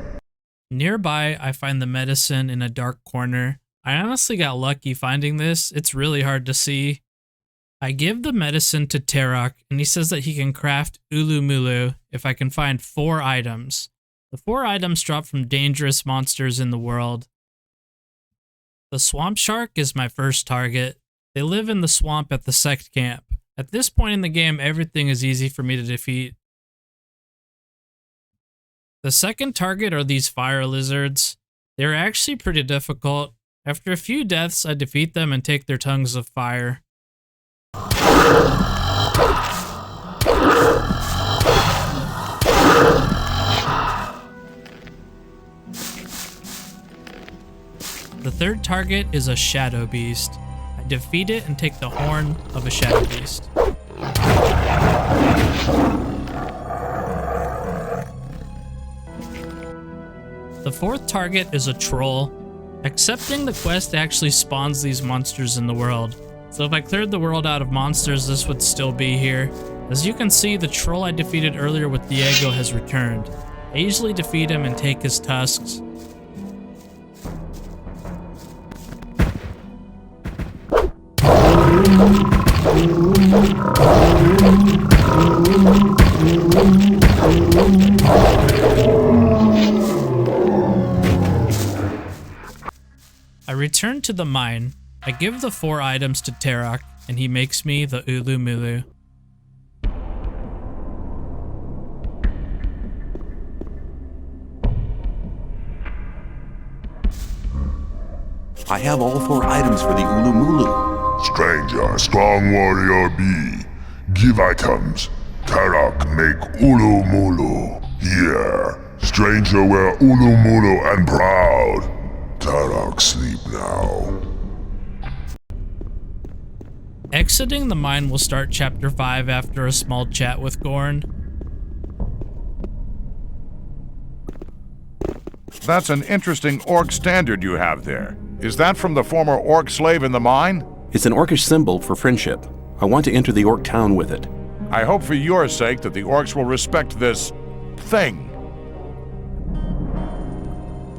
Nearby, I find the medicine in a dark corner. I honestly got lucky finding this. It's really hard to see. I give the medicine to Terok, and he says that he can craft Ulumulu if I can find 4 items. The 4 items drop from dangerous monsters in the world. The swamp shark is my first target. They live in the swamp at the sect camp. At this point in the game, everything is easy for me to defeat. The second target are these fire lizards. They're actually pretty difficult. After a few deaths, I defeat them and take their tongues of fire. The third target is a shadow beast. I defeat it and take the horn of a shadow beast. The fourth target is a troll. Accepting the quest actually spawns these monsters in the world. So if I cleared the world out of monsters, this would still be here. As you can see, the troll I defeated earlier with Diego has returned. I usually defeat him and take his tusks. I return to the mine. I give the 4 items to Terok, and he makes me the Ulu Mulu. I have all 4 items for the Ulu Mulu. Stranger, strong warrior B. Give items. Terok make Ulu Mulu. Here, stranger wear Ulu Mulu and proud. Terok sleep now. Exiting the mine will start Chapter 5 after a small chat with Gorn. That's an interesting orc standard you have there. Is that from the former orc slave in the mine? It's an orcish symbol for friendship. I want to enter the orc town with it. I hope for your sake that the orcs will respect this thing.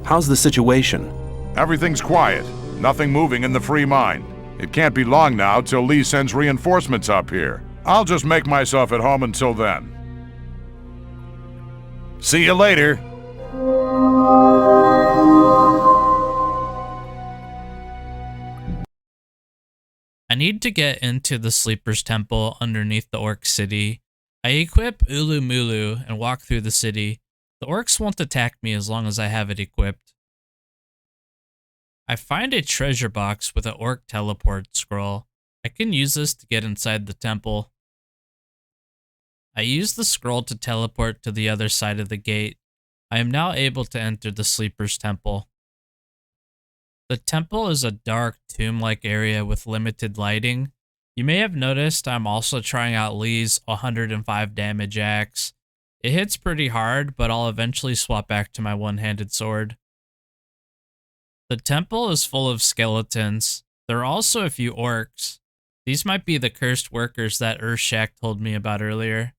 How's the situation? Everything's quiet. Nothing moving in the free mine. It can't be long now till Lee sends reinforcements up here. I'll just make myself at home until then. See you later. I need to get into the Sleeper's Temple underneath the Orc City. I equip Ulu Mulu and walk through the city. The orcs won't attack me as long as I have it equipped. I find a treasure box with an orc teleport scroll. I can use this to get inside the temple. I use the scroll to teleport to the other side of the gate. I am now able to enter the Sleeper's Temple. The temple is a dark, tomb-like area with limited lighting. You may have noticed I'm also trying out Lee's 105 damage axe. It hits pretty hard, but I'll eventually swap back to my one-handed sword. The temple is full of skeletons. There are also a few orcs. These might be the cursed workers that Urshak told me about earlier.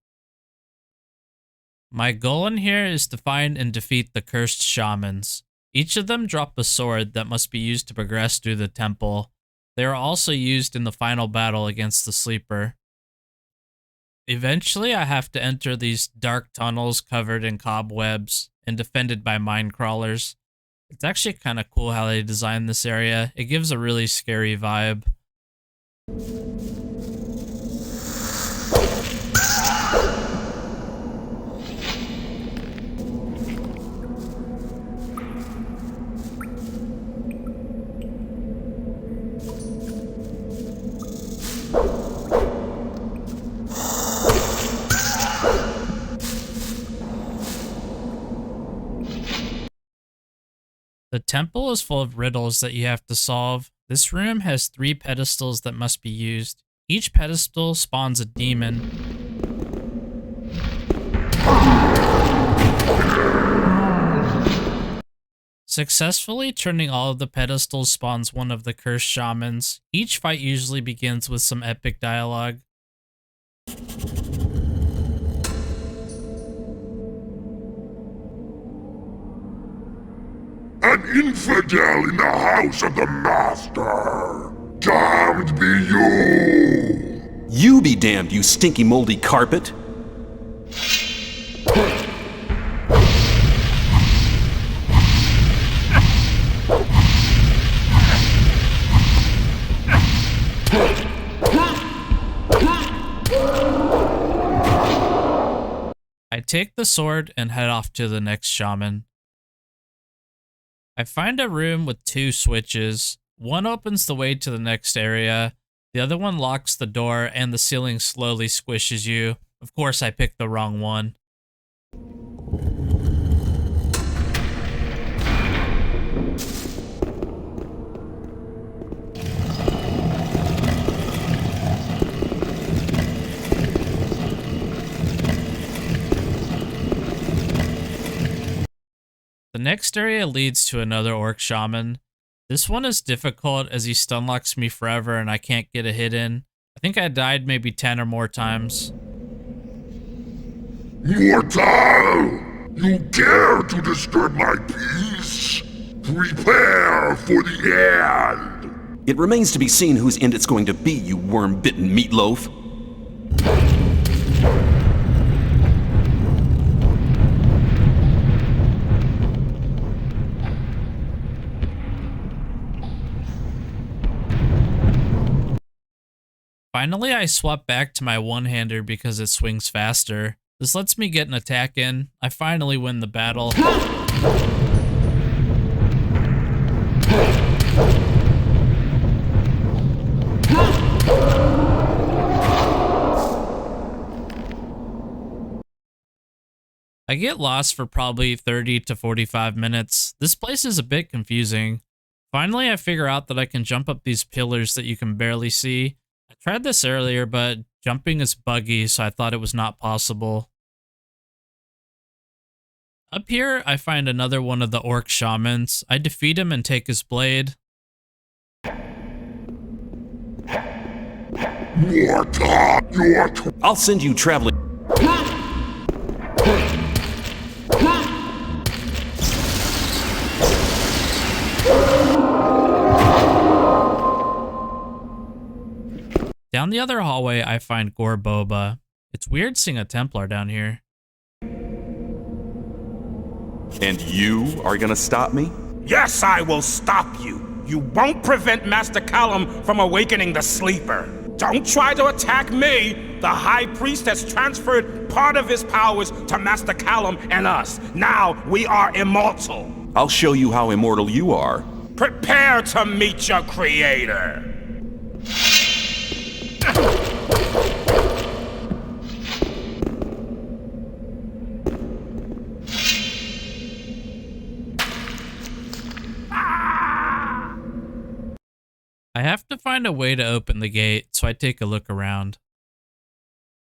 My goal in here is to find and defeat the cursed shamans. Each of them drop a sword that must be used to progress through the temple. They are also used in the final battle against the Sleeper. Eventually, I have to enter these dark tunnels covered in cobwebs and defended by mine crawlers. It's actually kind of cool how they designed this area. It gives a really scary vibe. The temple is full of riddles that you have to solve. This room has 3 pedestals that must be used. Each pedestal spawns a demon. Successfully turning all of the pedestals spawns one of the cursed shamans. Each fight usually begins with some epic dialogue. An infidel in the house of the Master! Damned be you! You be damned, you stinky moldy carpet! I take the sword and head off to the next shaman. I find a room with 2 switches. One opens the way to the next area. The other one locks the door and the ceiling slowly squishes you. Of course, I picked the wrong one. The next area leads to another orc shaman. This one is difficult as he stunlocks me forever and I can't get a hit in. I think I died maybe 10 or more times. Mortal! You dare to disturb my peace? Prepare for the end! It remains to be seen whose end it's going to be, you worm-bitten meatloaf. Finally, I swap back to my one-hander because it swings faster. This lets me get an attack in. I finally win the battle. I get lost for probably 30 to 45 minutes. This place is a bit confusing. Finally, I figure out that I can jump up these pillars that you can barely see. I tried this earlier, but jumping is buggy, so I thought it was not possible. Up here, I find another one of the orc shamans. I defeat him and take his blade. I'll send you traveling. Down the other hallway, I find Gor Boba. It's weird seeing a Templar down here. And you are gonna stop me? Yes, I will stop you. You won't prevent Master Callum from awakening the sleeper. Don't try to attack me. The High Priest has transferred part of his powers to Master Callum and us. Now we are immortal. I'll show you how immortal you are. Prepare to meet your creator. I have to find a way to open the gate, so I take a look around.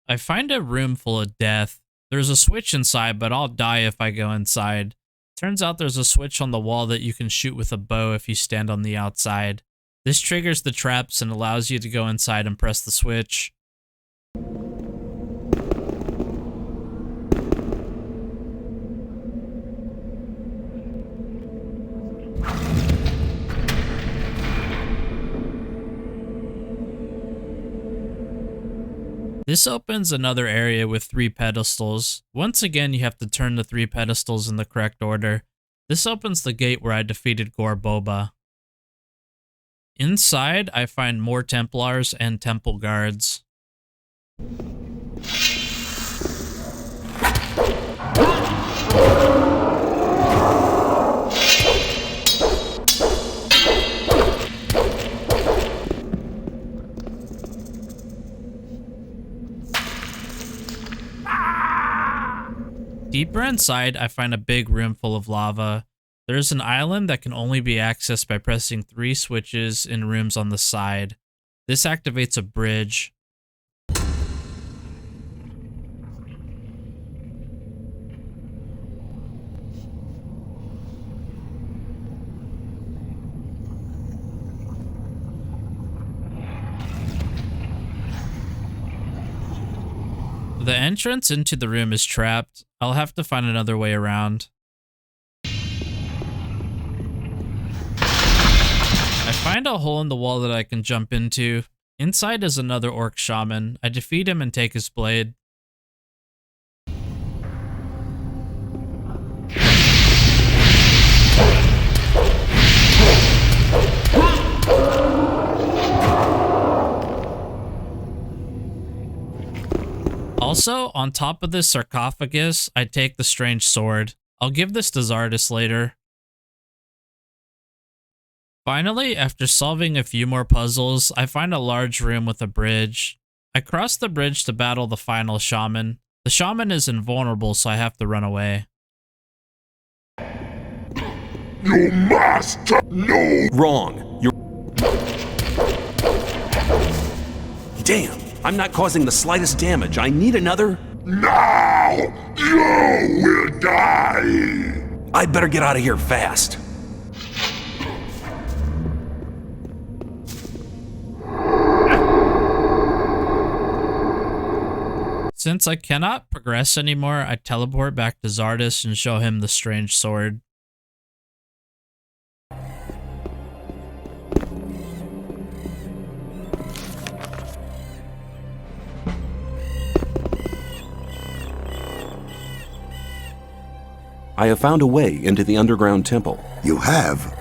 I find a room full of death. There's a switch inside, but I'll die if I go inside. Turns out there's a switch on the wall that you can shoot with a bow if you stand on the outside. This triggers the traps and allows you to go inside and press the switch. This opens another area with 3 pedestals. Once again, you have to turn the 3 pedestals in the correct order. This opens the gate where I defeated Gor Boba. Inside, I find more Templars and temple guards. Deeper inside, I find a big room full of lava. There's an island that can only be accessed by pressing 3 switches in rooms on the side. This activates a bridge. The entrance into the room is trapped. I'll have to find another way around. I find a hole in the wall that I can jump into. Inside is another orc shaman. I defeat him and take his blade. Also, on top of this sarcophagus, I take the strange sword. I'll give this to Zardis later. Finally, after solving a few more puzzles, I find a large room with a bridge. I cross the bridge to battle the final shaman. The shaman is invulnerable, so I have to run away. You master, no! Wrong. You're... Damn, I'm not causing the slightest damage. I need another... Now, you will die! I better get out of here fast. Since I cannot progress anymore, I teleport back to Zardis and show him the strange sword. I have found a way into the underground temple. You have?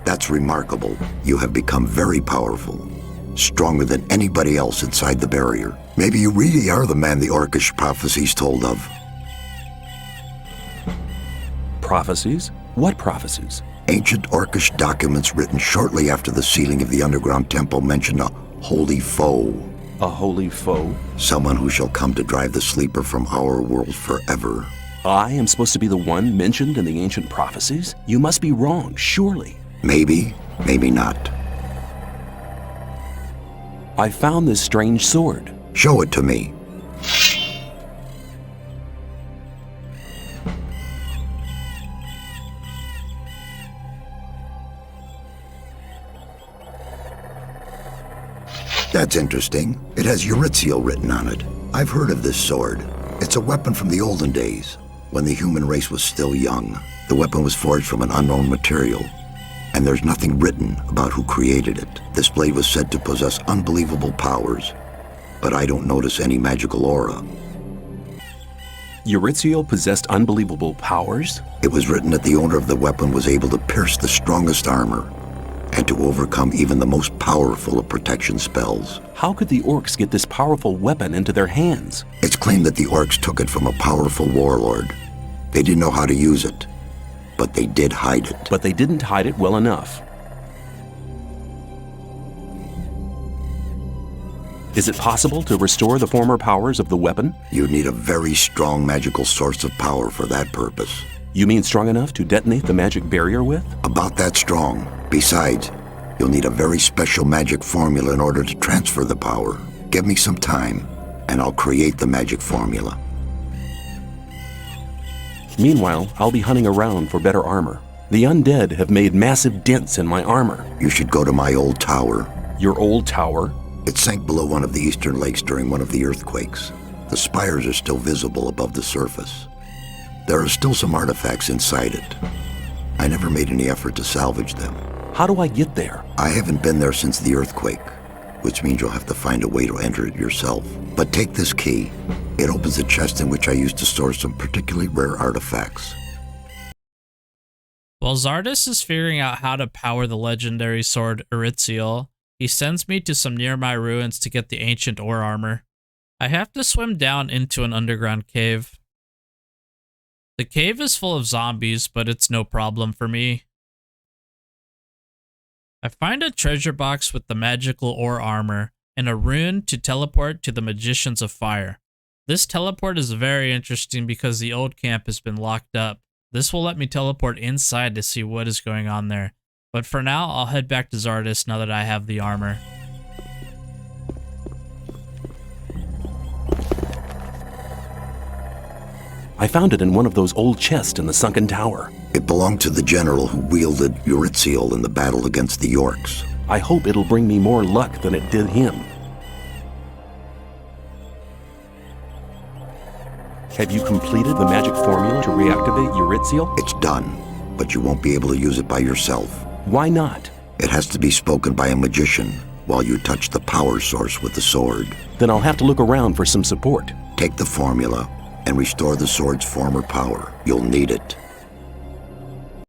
That's remarkable. You have become very powerful. Stronger than anybody else inside the barrier. Maybe you really are the man the Orcish prophecies told of. Prophecies? What prophecies? Ancient Orcish documents written shortly after the sealing of the underground temple mention a holy foe. A holy foe? Someone who shall come to drive the sleeper from our world forever. I am supposed to be the one mentioned in the ancient prophecies? You must be wrong, surely. Maybe, maybe not. I found this strange sword. Show it to me. That's interesting. It has Eurythiel written on it. I've heard of this sword. It's a weapon from the olden days, when the human race was still young. The weapon was forged from an unknown material, and there's nothing written about who created it. This blade was said to possess unbelievable powers, but I don't notice any magical aura. Eurythiel possessed unbelievable powers? It was written that the owner of the weapon was able to pierce the strongest armor, and to overcome even the most powerful of protection spells. How could the orcs get this powerful weapon into their hands? It's claimed that the orcs took it from a powerful warlord. They didn't know how to use it, but they did hide it. But they didn't hide it well enough. Is it possible to restore the former powers of the weapon? You need a very strong magical source of power for that purpose. You mean strong enough to detonate the magic barrier with? About that strong. Besides, you'll need a very special magic formula in order to transfer the power. Give me some time, and I'll create the magic formula. Meanwhile, I'll be hunting around for better armor. The undead have made massive dents in my armor. You should go to my old tower. Your old tower? It sank below one of the eastern lakes during one of the earthquakes. The spires are still visible above the surface. There are still some artifacts inside it. I never made any effort to salvage them. How do I get there? I haven't been there since the earthquake, which means you'll have to find a way to enter it yourself. But take this key. It opens a chest in which I used to store some particularly rare artifacts. While Zardus is figuring out how to power the legendary sword Eurythiel, he sends me to some nearby ruins to get the ancient ore armor. I have to swim down into an underground cave. The cave is full of zombies, but it's no problem for me. I find a treasure box with the magical ore armor and a rune to teleport to the Magicians of Fire. This teleport is very interesting because the old camp has been locked up. This will let me teleport inside to see what is going on there. But for now, I'll head back to Zardus now that I have the armor. I found it in one of those old chests in the sunken tower. It belonged to the general who wielded Eurythiel in the battle against the Orcs. I hope it'll bring me more luck than it did him. Have you completed the magic formula to reactivate Eurythiel? It's done, but you won't be able to use it by yourself. Why not? It has to be spoken by a magician while you touch the power source with the sword. Then I'll have to look around for some support. Take the formula and restore the sword's former power. You'll need it.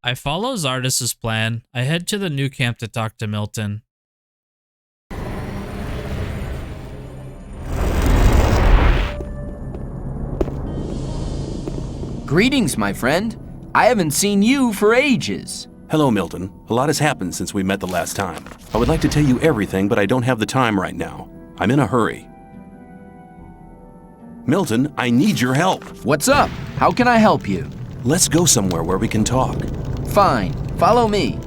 I follow Zardus' plan. I head to the new camp to talk to Milton. Greetings, my friend. I haven't seen you for ages. Hello, Milton. A lot has happened since we met the last time. I would like to tell you everything, but I don't have the time right now. I'm in a hurry. Milton, I need your help. What's up? How can I help you? Let's go somewhere where we can talk. Fine. Follow me.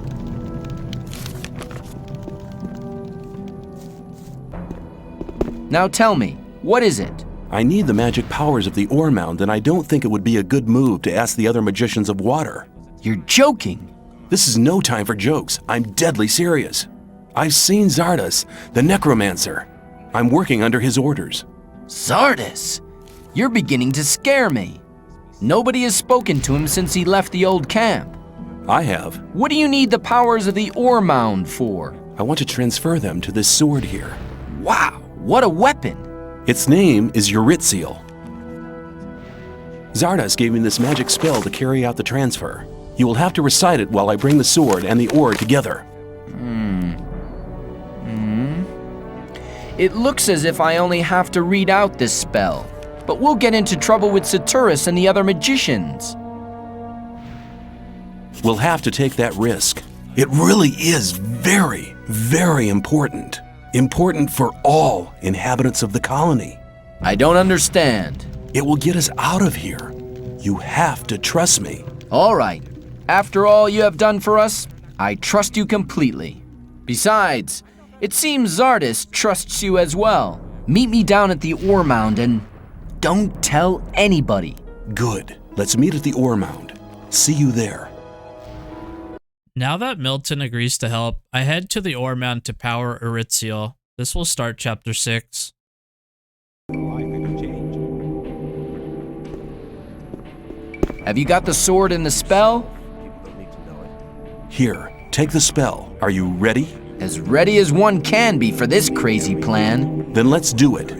Now tell me, what is it? I need the magic powers of the Ore Mound, and I don't think it would be a good move to ask the other magicians of water. You're joking. This is no time for jokes. I'm deadly serious. I've seen Zardus, the necromancer. I'm working under his orders. Zardus? You're beginning to scare me. Nobody has spoken to him since he left the old camp. I have. What do you need the powers of the Ore Mound for? I want to transfer them to this sword here. Wow, what a weapon! Its name is Eurythiel. Zardos gave me this magic spell to carry out the transfer. You will have to recite it while I bring the sword and the ore together. It looks as if I only have to read out this spell, but we'll get into trouble with Saturus and the other magicians. We'll have to take that risk. It really is very, very important. Important for all inhabitants of the colony. I don't understand. It will get us out of here. You have to trust me. All right. After all you have done for us, I trust you completely. Besides, it seems Zardos trusts you as well. Meet me down at the ore mound and don't tell anybody. Good. Let's meet at the ore mound. See you there. Now that Milton agrees to help, I head to the ore mound to power Eritziel. This will start chapter 6. Have you got the sword and the spell? Here, take the spell. Are you ready? As ready as one can be for this crazy plan. Then let's do it.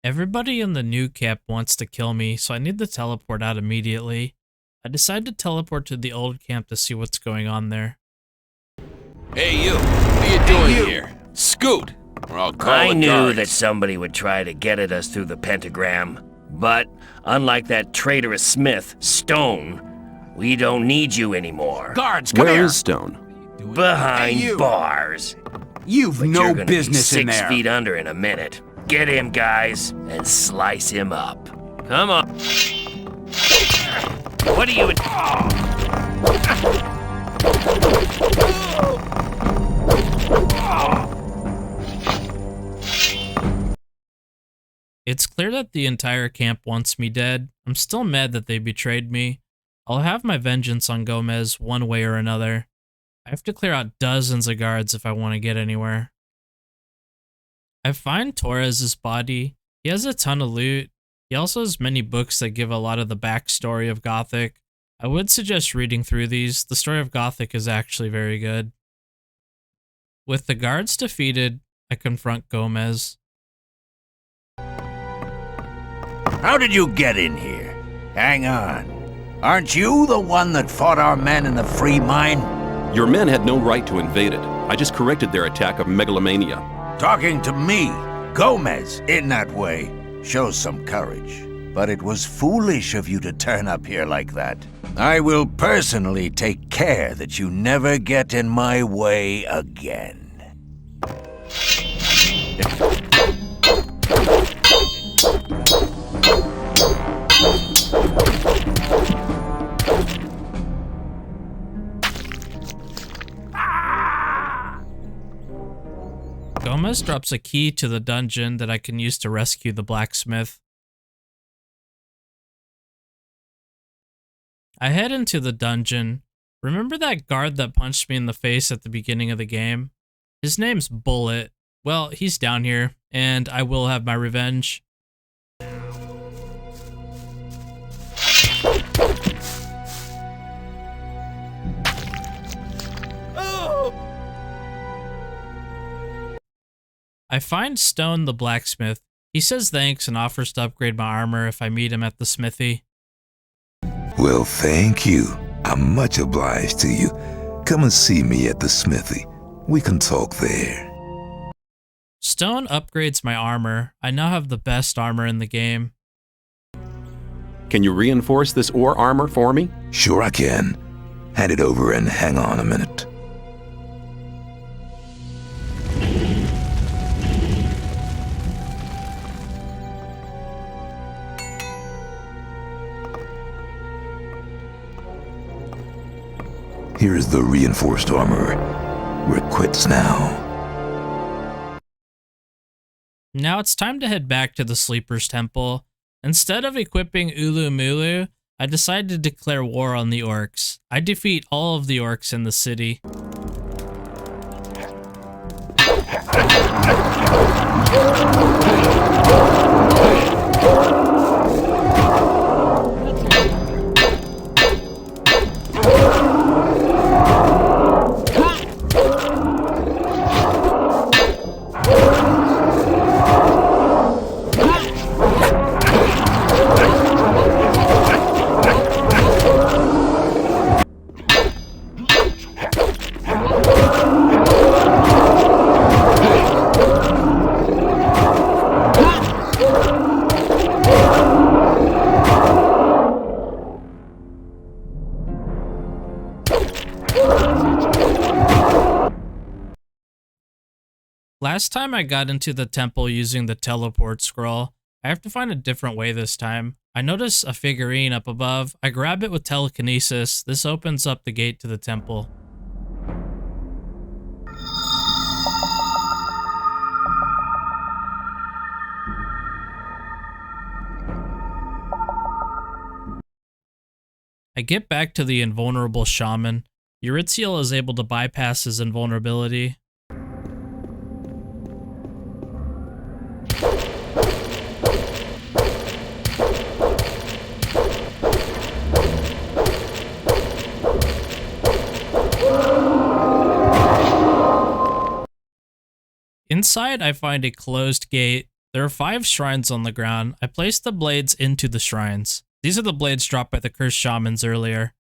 Everybody in the new camp wants to kill me, so I need to teleport out immediately. I decide to teleport to the old camp to see what's going on there. Hey, you. What are you doing here? Scoot! Or I'll call I the knew guards. that somebody would try to get at us through the pentagram. But, unlike that traitorous Smith, Stone, we don't need you anymore. Guards, come here. Where is Stone? Behind Hey, you. bars. You've But no you're gonna business be in 6 there. feet under in a minute. Get him, guys, and slice him up. Come on. What are you... It's clear that the entire camp wants me dead. I'm still mad that they betrayed me. I'll have my vengeance on Gomez one way or another. I have to clear out dozens of guards if I want to get anywhere. I find Torres' body. He has a ton of loot. He also has many books that give a lot of the backstory of Gothic. I would suggest reading through these. The story of Gothic is actually very good. With the guards defeated, I confront Gomez. How did you get in here? Hang on. Aren't you the one that fought our men in the free mine? Your men had no right to invade it. I just corrected their attack of megalomania. Talking to me, Gomez, in that way, shows some courage. But it was foolish of you to turn up here like that. I will personally take care that you never get in my way again. Gomez drops a key to the dungeon that I can use to rescue the blacksmith. I head into the dungeon. Remember that guard that punched me in the face at the beginning of the game? His name's Bullet. Well, he's down here, and I will have my revenge. I find Stone the blacksmith. He says thanks and offers to upgrade my armor if I meet him at the smithy. Well, thank you. I'm much obliged to you. Come and see me at the smithy. We can talk there. Stone upgrades my armor. I now have the best armor in the game. Can you reinforce this ore armor for me? Sure I can. Hand it over and hang on a minute. Here's the reinforced armor. We're quits now. Now it's time to head back to the Sleeper's Temple. Instead of equipping Ulu Mulu, I decided to declare war on the orcs. I defeat all of the orcs in the city. Last time I got into the temple using the teleport scroll. I have to find a different way this time. I notice a figurine up above. I grab it with telekinesis. This opens up the gate to the temple. I get back to the invulnerable shaman. Eurythiel is able to bypass his invulnerability. Inside, I find a closed gate. There are 5 shrines on the ground. I place the blades into the shrines. These are the blades dropped by the cursed shamans earlier.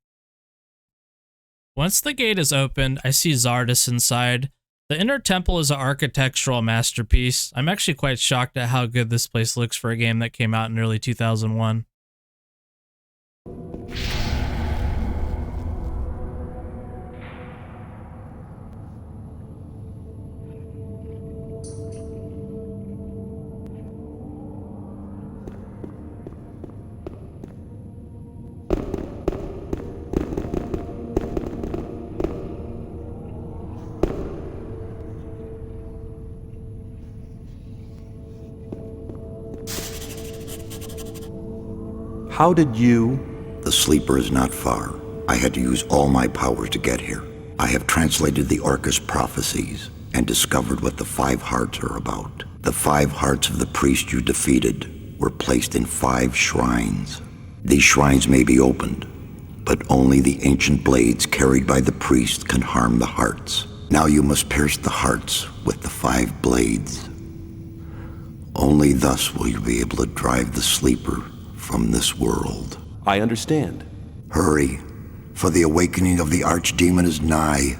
Once the gate is opened, I see Xardus inside. The inner temple is an architectural masterpiece. I'm actually quite shocked at how good this place looks for a game that came out in early 2001. How did you... The Sleeper is not far. I had to use all my powers to get here. I have translated the Orcus prophecies and discovered what the 5 hearts are about. The 5 hearts of the priest you defeated were placed in 5 shrines. These shrines may be opened, but only the ancient blades carried by the priest can harm the hearts. Now you must pierce the hearts with the 5 blades. Only thus will you be able to drive the Sleeper from this world. I understand. Hurry, for the awakening of the archdemon is nigh.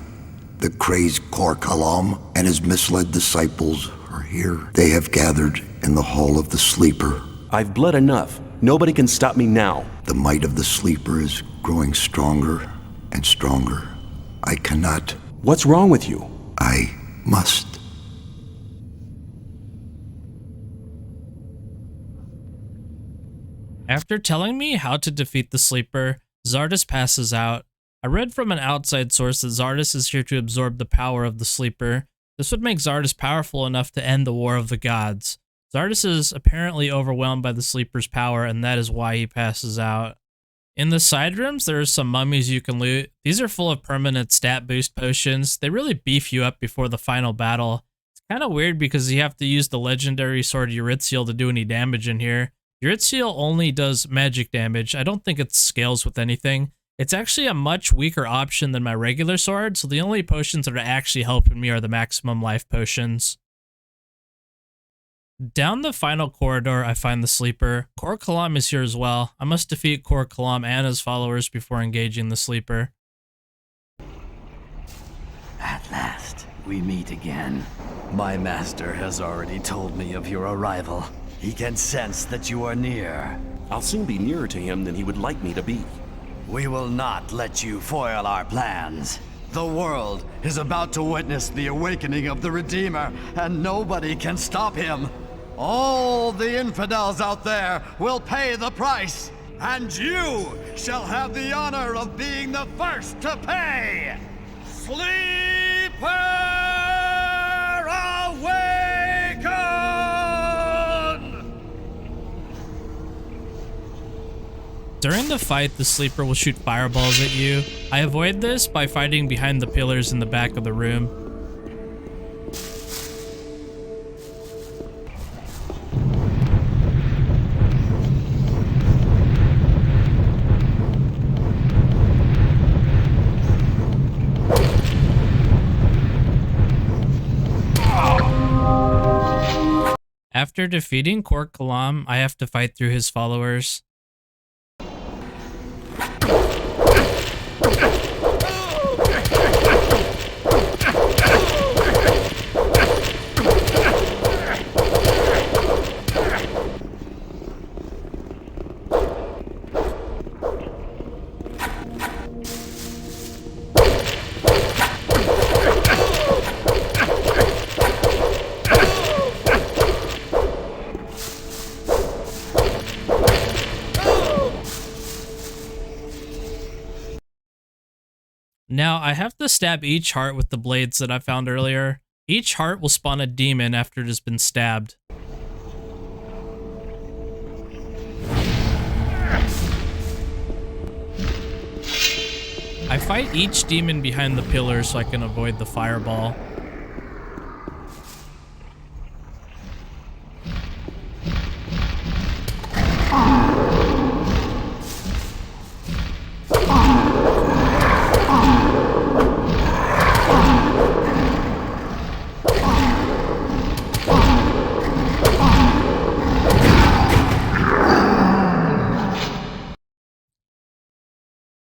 The crazed Kor Kalam and his misled disciples are here. They have gathered in the Hall of the Sleeper. I've bled enough. Nobody can stop me now. The might of the Sleeper is growing stronger and stronger. I cannot. What's wrong with you? I must. After telling me how to defeat the Sleeper, Xardus passes out. I read from an outside source that Xardus is here to absorb the power of the Sleeper. This would make Xardus powerful enough to end the War of the Gods. Xardus is apparently overwhelmed by the Sleeper's power, and that is why he passes out. In the side rooms, there are some mummies you can loot. These are full of permanent stat boost potions. They really beef you up before the final battle. It's kind of weird because you have to use the legendary sword Eurythiel to do any damage in here. Eurythiel only does magic damage. I don't think it scales with anything. It's actually a much weaker option than my regular sword, so the only potions that are actually helping me are the maximum life potions. Down the final corridor, I find the Sleeper. Kor Kalam is here as well. I must defeat Kor Kalam and his followers before engaging the Sleeper. At last, we meet again. My master has already told me of your arrival. He can sense that you are near. I'll soon be nearer to him than he would like me to be. We will not let you foil our plans. The world is about to witness the awakening of the Redeemer, and nobody can stop him. All the infidels out there will pay the price. And you shall have the honor of being the first to pay! Sleeper Awaken! During the fight, the Sleeper will shoot fireballs at you. I avoid this by fighting behind the pillars in the back of the room. After defeating Kork Kalam, I have to fight through his followers. Now, I have to stab each heart with the blades that I found earlier. Each heart will spawn a demon after it has been stabbed. I fight each demon behind the pillar so I can avoid the fireball.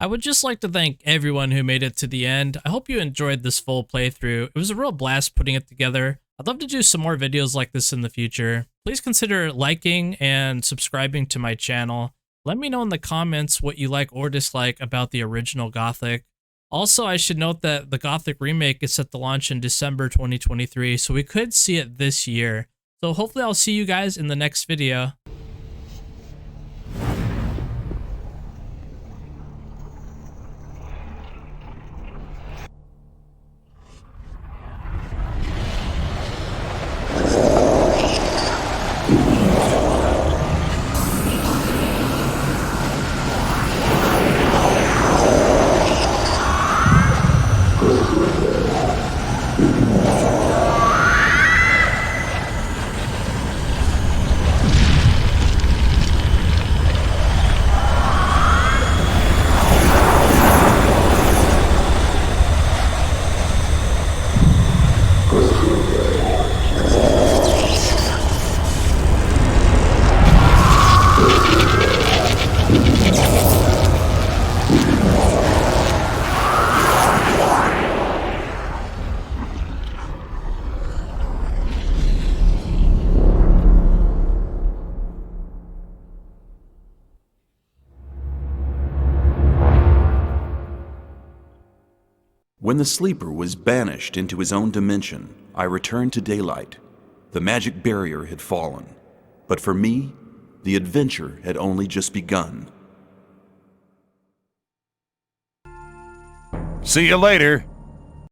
I would just like to thank everyone who made it to the end. I hope you enjoyed this full playthrough. It was a real blast putting it together. I'd love to do some more videos like this in the future. Please consider liking and subscribing to my channel. Let me know in the comments what you like or dislike about the original Gothic. Also, I should note that the Gothic remake is set to launch in December 2023, so we could see it this year. So hopefully I'll see you guys in the next video. When the Sleeper was banished into his own dimension, I returned to daylight. The magic barrier had fallen. But for me, the adventure had only just begun. See you later.